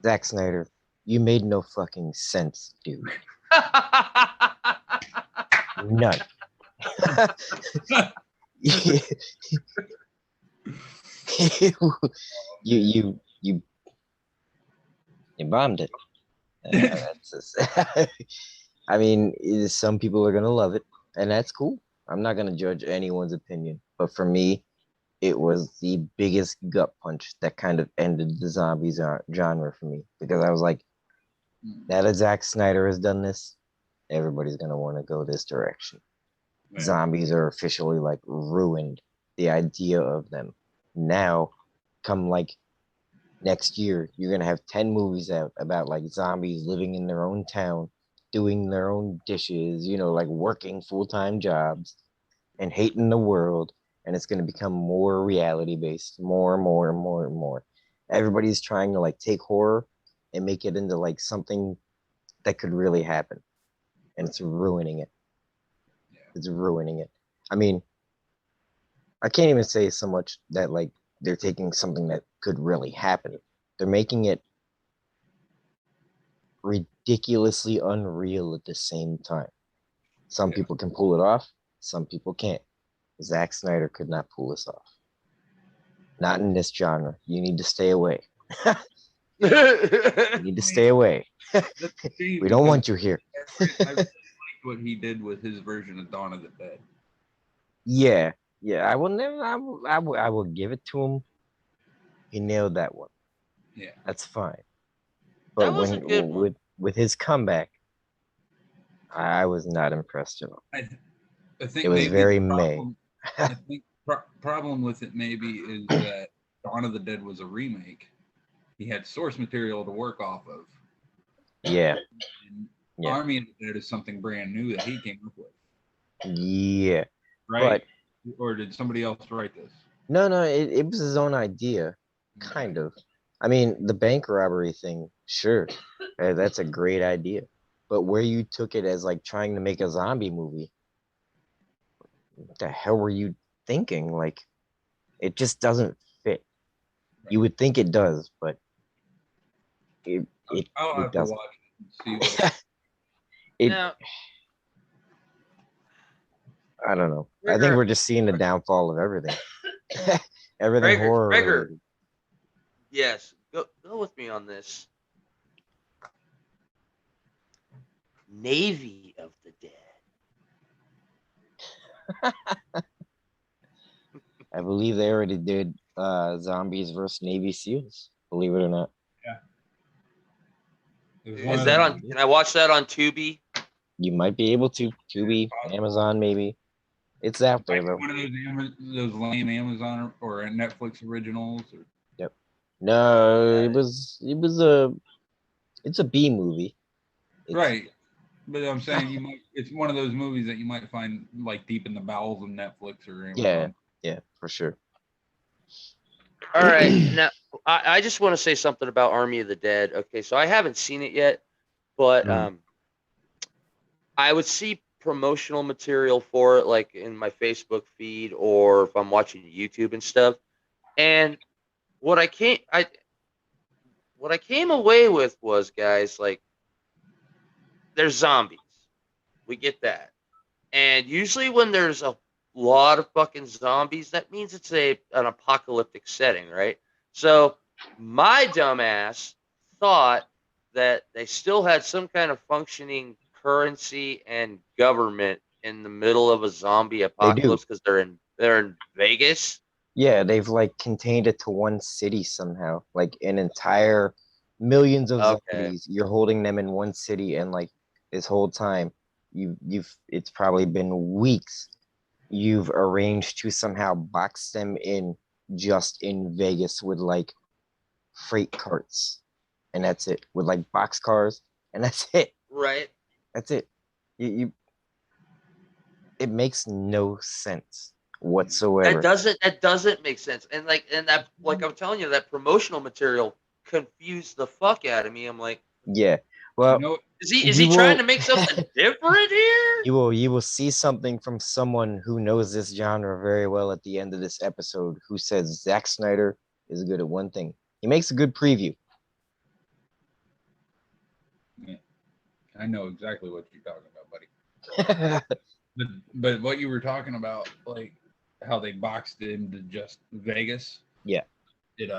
Zack Snyder, you made no fucking sense, dude. None. you bombed it. I mean, some people are gonna love it, and that's cool. I'm not gonna judge anyone's opinion, but for me, it was the biggest gut punch that kind of ended the zombies genre for me, because I was like, now that Zack Snyder has done this, everybody's gonna want to go this direction. Right. Zombies are officially like ruined. The idea of them now, come like next year, you're gonna have 10 movies out about like zombies living in their own town, doing their own dishes, you know, like working full-time jobs and hating the world. And it's going to become more reality based, more and more and more and more. Everybody's trying to like take horror and make it into like something that could really happen. And it's ruining it. It's ruining it. I mean, I can't even say so much that like they're taking something that could really happen. They're making it ridiculously unreal at the same time. Some people can pull it off, some people can't. Zack Snyder could not pull this off. Not in this genre. You need to stay away. You need to stay away. We don't want you here. I really liked what he did with his version of Dawn of the Dead. Yeah. I will never. I will give it to him. He nailed that one. Yeah, that's fine. But with his comeback, I was not impressed at all. I think it was very May. I think problem with it maybe is that Dawn of the Dead was a remake. He had source material to work off of. Yeah. Army of the Dead is something brand new that he came up with. Yeah. Right? Or did somebody else write this? No, it was his own idea, kind of. I mean, the bank robbery thing, sure, that's a great idea. But where you took it as like trying to make a zombie movie, what the hell were you thinking? Like, it just doesn't fit. Right. You would think it does, but I'll have to watch it and see what I don't know. I think we're just seeing the downfall of everything. Everything horror. Gregor. related. Yes, go with me on this. Navy of the Dead. I believe they already did Zombies versus Navy SEALs. Believe it or not. Is that on? Can I watch that on Tubi? You might be able to. Tubi, Amazon, maybe. It's out there though. One of those lame Amazon or Netflix originals. Or... Yep. No, it's a B movie. Right. But I'm saying it's one of those movies that you might find like deep in the bowels of Netflix or Amazon. Yeah, for sure. All right. Now, I just want to say something about Army of the Dead. Okay, so I haven't seen it yet, but I would see promotional material for it, like in my Facebook feed or if I'm watching YouTube and stuff. And what I came away with was, guys, like, there's zombies. We get that. And usually when there's a lot of fucking zombies, that means it's an apocalyptic setting, right? So my dumbass thought that they still had some kind of functioning currency and government in the middle of a zombie apocalypse because they're in Vegas. Yeah, they've like contained it to one city somehow, like an entire millions of zombies. You're holding them in one city, and like this whole time, it's probably been weeks. You've arranged to somehow box them in just in Vegas with like freight carts, and that's it. With like box cars, and that's it. Right. That's it. It makes no sense whatsoever. That doesn't make sense. And that I'm telling you, that promotional material confused the fuck out of me. I'm like, yeah. Well, is he trying to make something different here? You will see something from someone who knows this genre very well at the end of this episode, who says Zack Snyder is good at one thing. He makes a good preview. Yeah. I know exactly what you're talking about, buddy. but what you were talking about, like how they boxed it into just Vegas. Yeah. It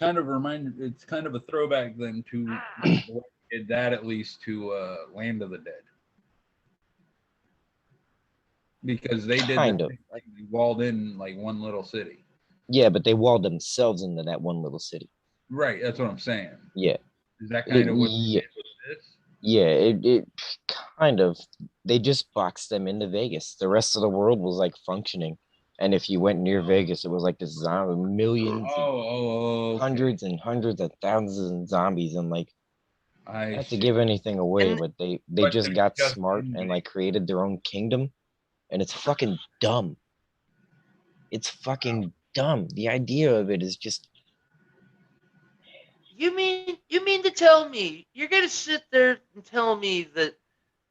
kind of reminded. It's kind of a throwback then to did that at least to Land of the Dead. Because they did kind of like they walled in like one little city. Yeah, but they walled themselves into that one little city. Right, that's what I'm saying. Yeah. Is that kind of what they did with this? Yeah, it kind of. They just boxed them into Vegas. The rest of the world was like functioning, and if you went near Vegas, it was like this zombie millions, hundreds and hundreds of thousands of zombies, and like. Not to give anything away, but they just got smart and like created their own kingdom, and it's fucking dumb. It's fucking dumb. The idea of it is just. You mean to tell me you're gonna sit there and tell me that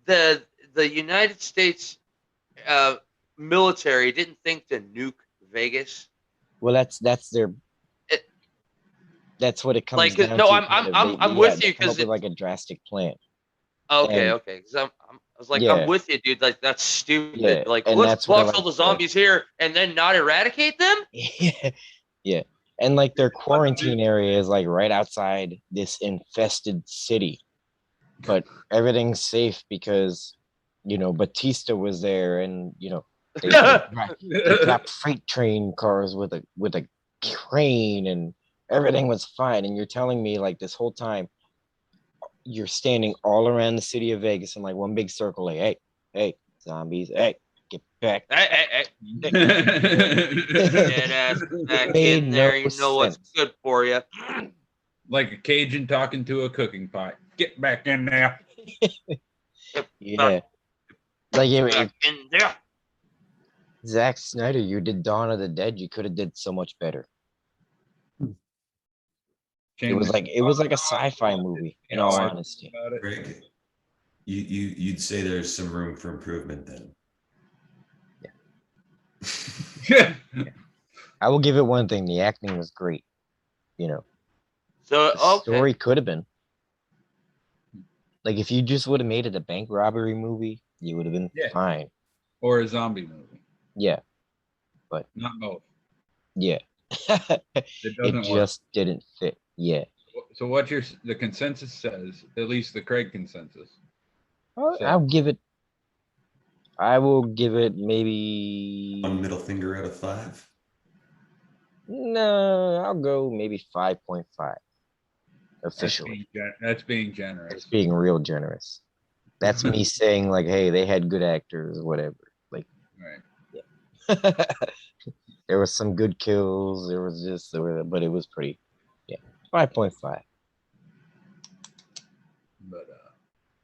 the United States military didn't think to nuke Vegas? Well, that's their. That's what it comes like, down no, to. I'm with you because it's like a drastic plan. Okay, okay. Because I was like, I'm with you, dude. Like, that's stupid. Yeah, like, and let's that's what I box all the like, zombies here and then not eradicate them. Yeah, and like their quarantine area is like right outside this infested city, but everything's safe because Batista was there, and they dropped freight train cars with a crane, and everything was fine. And you're telling me like this whole time you're standing all around the city of Vegas in like one big circle, like, hey, zombies, hey, get back. Hey. Dead ass back in there. You know what's good for you. Like a Cajun talking to a cooking pot. Get back in there. Yeah. Like back in there. Zack Snyder, you did Dawn of the Dead. You could have did so much better. It was like a sci-fi movie, in all honesty. Greg, you'd say there's some room for improvement then. Yeah. I will give it one thing: the acting was great. So the story could have been like if you just would have made it a bank robbery movie, you would have been fine. Or a zombie movie. Yeah, but not both. Yeah. It It doesn't work. just didn't fit. Yeah. So what's the consensus says, at least the Craig consensus. I will give it maybe 1 middle finger out of 5. No, I'll go maybe 5.5 officially. That's being generous. It's being real generous. That's me saying like, hey, they had good actors, whatever. Like, right. Yeah. There was some good kills. But it was pretty. Yeah, 5.5.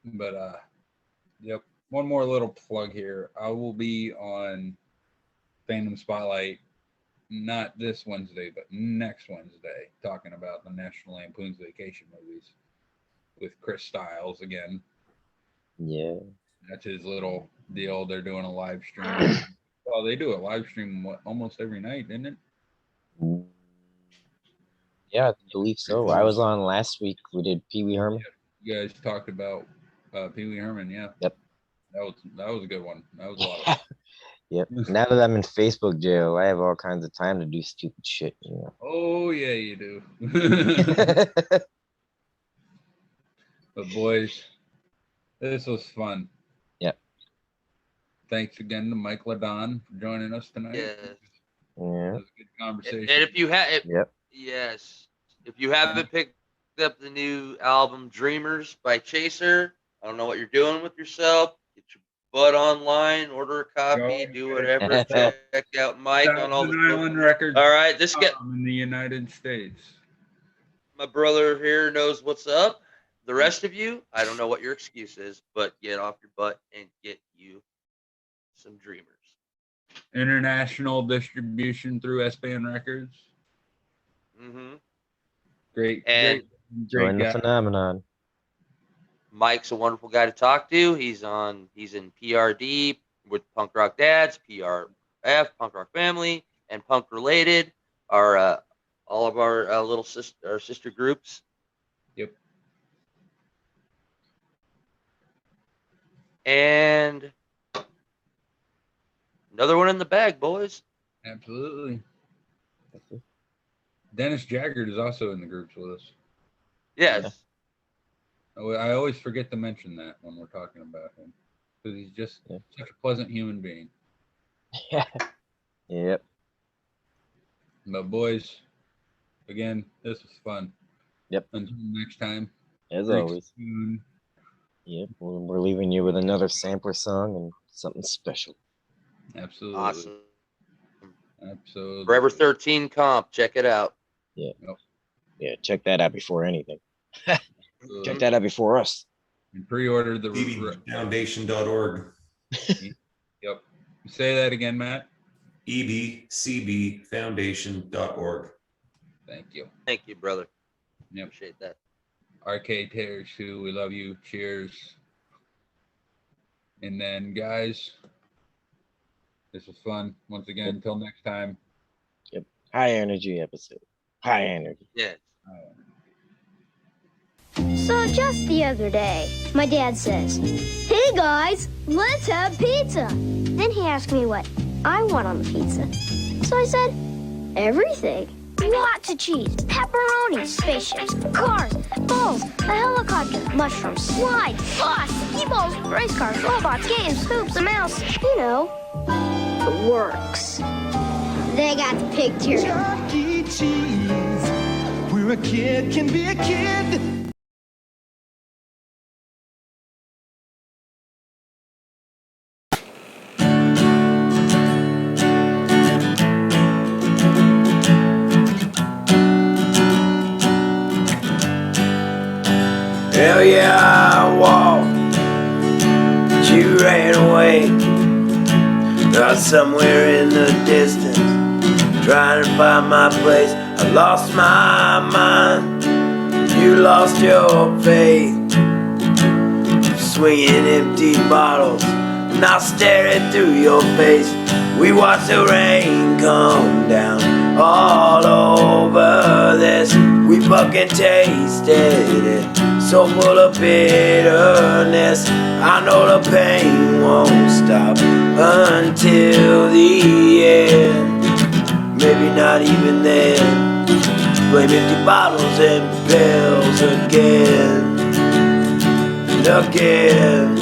But yep. One more little plug here. I will be on Fandom Spotlight, not this Wednesday, but next Wednesday, talking about the National Lampoon's Vacation movies with Chris Stiles again. Yeah. That's his little deal. They're doing a live stream. Well, they do a live stream almost every night, isn't it? Yeah, I believe so. I was on last week. We did Pee Wee Herman. You guys talked about Pee Wee Herman, yeah. Yep. That was a good one. That was a lot of fun. Yep. Now that I'm in Facebook jail, I have all kinds of time to do stupid shit. You know. Oh yeah, you do. But boys, this was fun. Yep. Thanks again to Mike Ledonne for joining us tonight. Yes. Yeah. It was a good conversation. And if you have, Yep. Yes, if you haven't picked up the new album Dreamers by Chaser, I don't know what you're doing with yourself. Get your butt online, order a copy, do whatever. Check out Mike on all the Island Records. All right, this guy in the United States. My brother here knows what's up. The rest of you, I don't know what your excuse is, but get off your butt and get you some Dreamers. International distribution through S-Band Records. Mm-hmm. Great. Join the phenomenon. Mike's a wonderful guy to talk to. He's in PRD with Punk Rock Dads, PRF, Punk Rock Family, and Punk Related are all of our little sister groups. Yep. And another one in the bag, boys. Absolutely. Dennis Jaggard is also in the groups with us. Yes. I always forget to mention that when we're talking about him because he's just such a pleasant human being. Yeah. Yep. But boys, again, this was fun. Yep. Until next time. As always. Yep. We're leaving you with another sampler song and something special. Absolutely. Awesome. Absolutely. Forever 13 comp. Check it out. Yeah. Yep. Yeah. Check that out before anything. Check that out before us. And pre-order the ebcbfoundation.org. Yep. Say that again, Matt. ebcbfoundation.org. Thank you. Thank you, brother. Yep. Appreciate that. Arcade Terrors 2, we love you. Cheers. And then, guys, this was fun. Once again, until next time. Yep. High energy episode. High energy. Yes. So just the other day, my dad says, "Hey guys, let's have pizza." Then he asked me what I want on the pizza. So I said, everything. Lots of cheese, pepperoni, spaceships, cars, balls, a helicopter, mushrooms, slides, sauce, e-balls, race cars, robots, games, hoops, a mouse. You know, the works. They got the picture. Chuck E. Cheese, where a kid can be a kid. Hell yeah, I walked, but you ran away. Got somewhere in the distance, trying to find my place. I lost my mind, you lost your faith. Swinging empty bottles, and I'll stare it through your face. We watch the rain come down all over this. We fucking tasted it, so full of bitterness. I know the pain won't stop until the end. maybe not even then. Blame empty bottles and pills again and again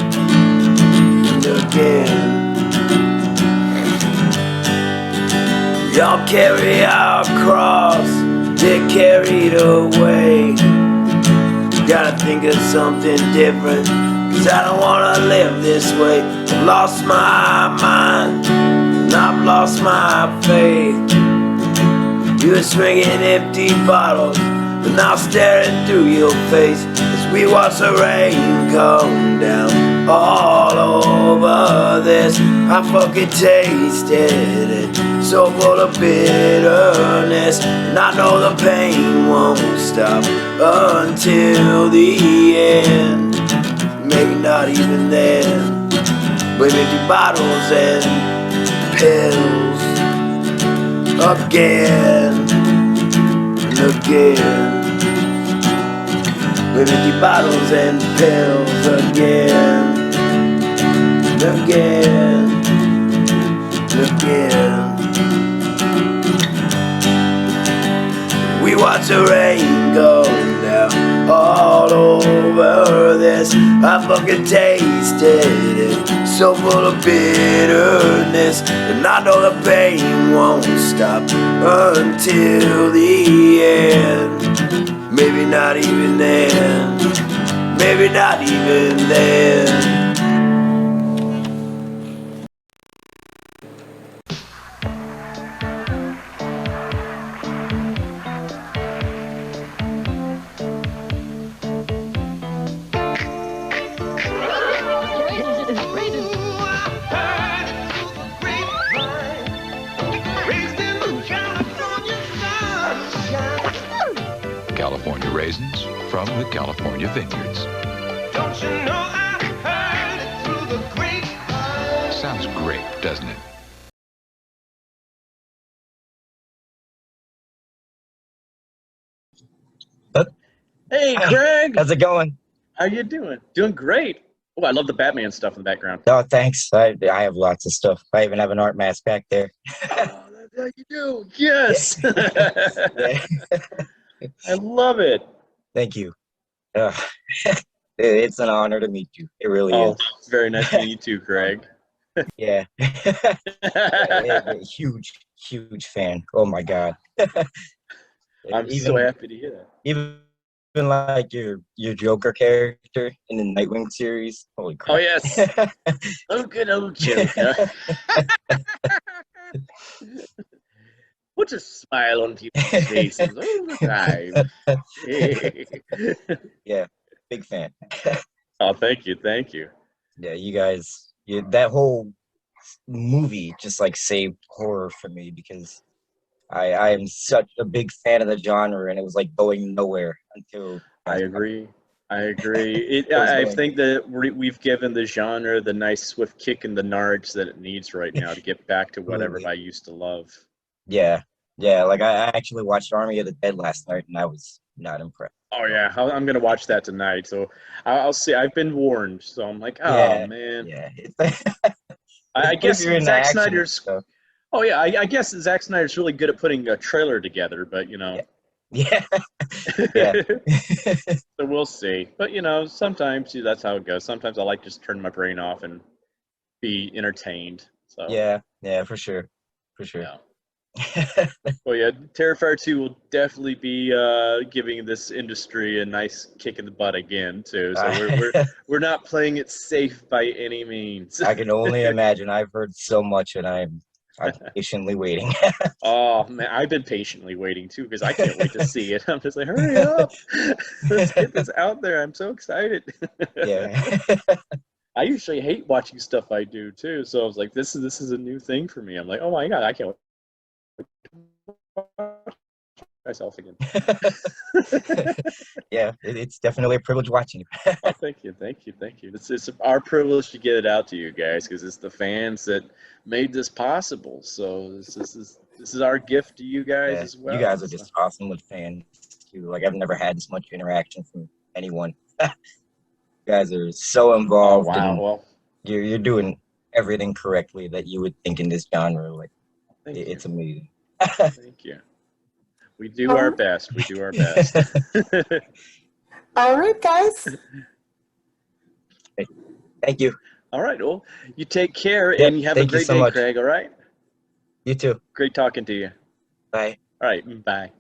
and again. Y'all carry our cross, get carried away. Gotta think of something different, 'cause I don't wanna live this way. I've lost my mind, and I've lost my faith. You were swinging empty bottles, but now staring through your face as we watch the rain come down all over this. I fucking tasted it, so full of bitterness, and I know the pain won't stop until the end. Maybe not even then. Blame empty bottles and pills again and again. Blame empty bottles and pills again and again and again. We watch the rain go down all over this. I fucking tasted it, so full of bitterness, and I know the pain won't stop until the end. Maybe not even then. Maybe not even then. California raisins from the California vineyards. Don't you know I heard it through the grapevine? Sounds great, doesn't it? Hey, Craig. How's it going? How you doing? Doing great. Oh, I love the Batman stuff in the background. Oh, thanks. I have lots of stuff. I even have an art mask back there. Oh, that's how you do. Yes. I love it. Thank you. It's an honor to meet you. It really is. It's very nice to meet you too, Craig. Yeah. Huge fan. Oh my God. I'm so happy to hear that. Even like your Joker character in the Nightwing series. Holy crap. Oh yes. Oh, good old Joker. Put a smile on people's faces all the time. Yeah, big fan. Oh, thank you. Yeah, you guys, that whole movie just like saved horror for me, because I am such a big fan of the genre, and it was like going nowhere until. I agree. I think that we've given the genre the nice swift kick in the nards that it needs right now to get back to whatever I used to love. Yeah. Like I actually watched Army of the Dead last night, and I was not impressed. Oh yeah, I'm gonna watch that tonight. So I'll see. I've been warned, so I'm like, oh man. Yeah. I guess Zack Snyder's. Stuff. Oh yeah, I guess Zack Snyder's really good at putting a trailer together, but you know. Yeah. So we'll see. But you know, sometimes that's how it goes. Sometimes I like just turn my brain off and be entertained. So yeah, for sure. Yeah. Well, yeah, Terrifier 2 will definitely be giving this industry a nice kick in the butt again too. So we're not playing it safe by any means. I can only imagine. I've heard so much, and I'm patiently waiting. Oh man, I've been patiently waiting too, because I can't wait to see it. I'm just like, hurry up, let's get this out there. I'm so excited. Yeah. I usually hate watching stuff I do too, so I was like, this is a new thing for me. I'm like, oh my God, I can't wait myself again. Yeah, it's definitely a privilege watching it. Oh, thank you. It's our privilege to get it out to you guys, because it's the fans that made this possible. So this is our gift to you guys as well. You guys are just awesome with fans too. Like I've never had this much interaction from anyone. You guys are so involved. Oh, wow. Well, you're doing everything correctly that you would think in this genre. Like it's amazing. Thank you. We do our best. We do our best. All right, guys. Thank you. All right. Well, you take care Yep, and you have a thank you great so day, much. Craig. All right. You too. Great talking to you. Bye. All right. Bye.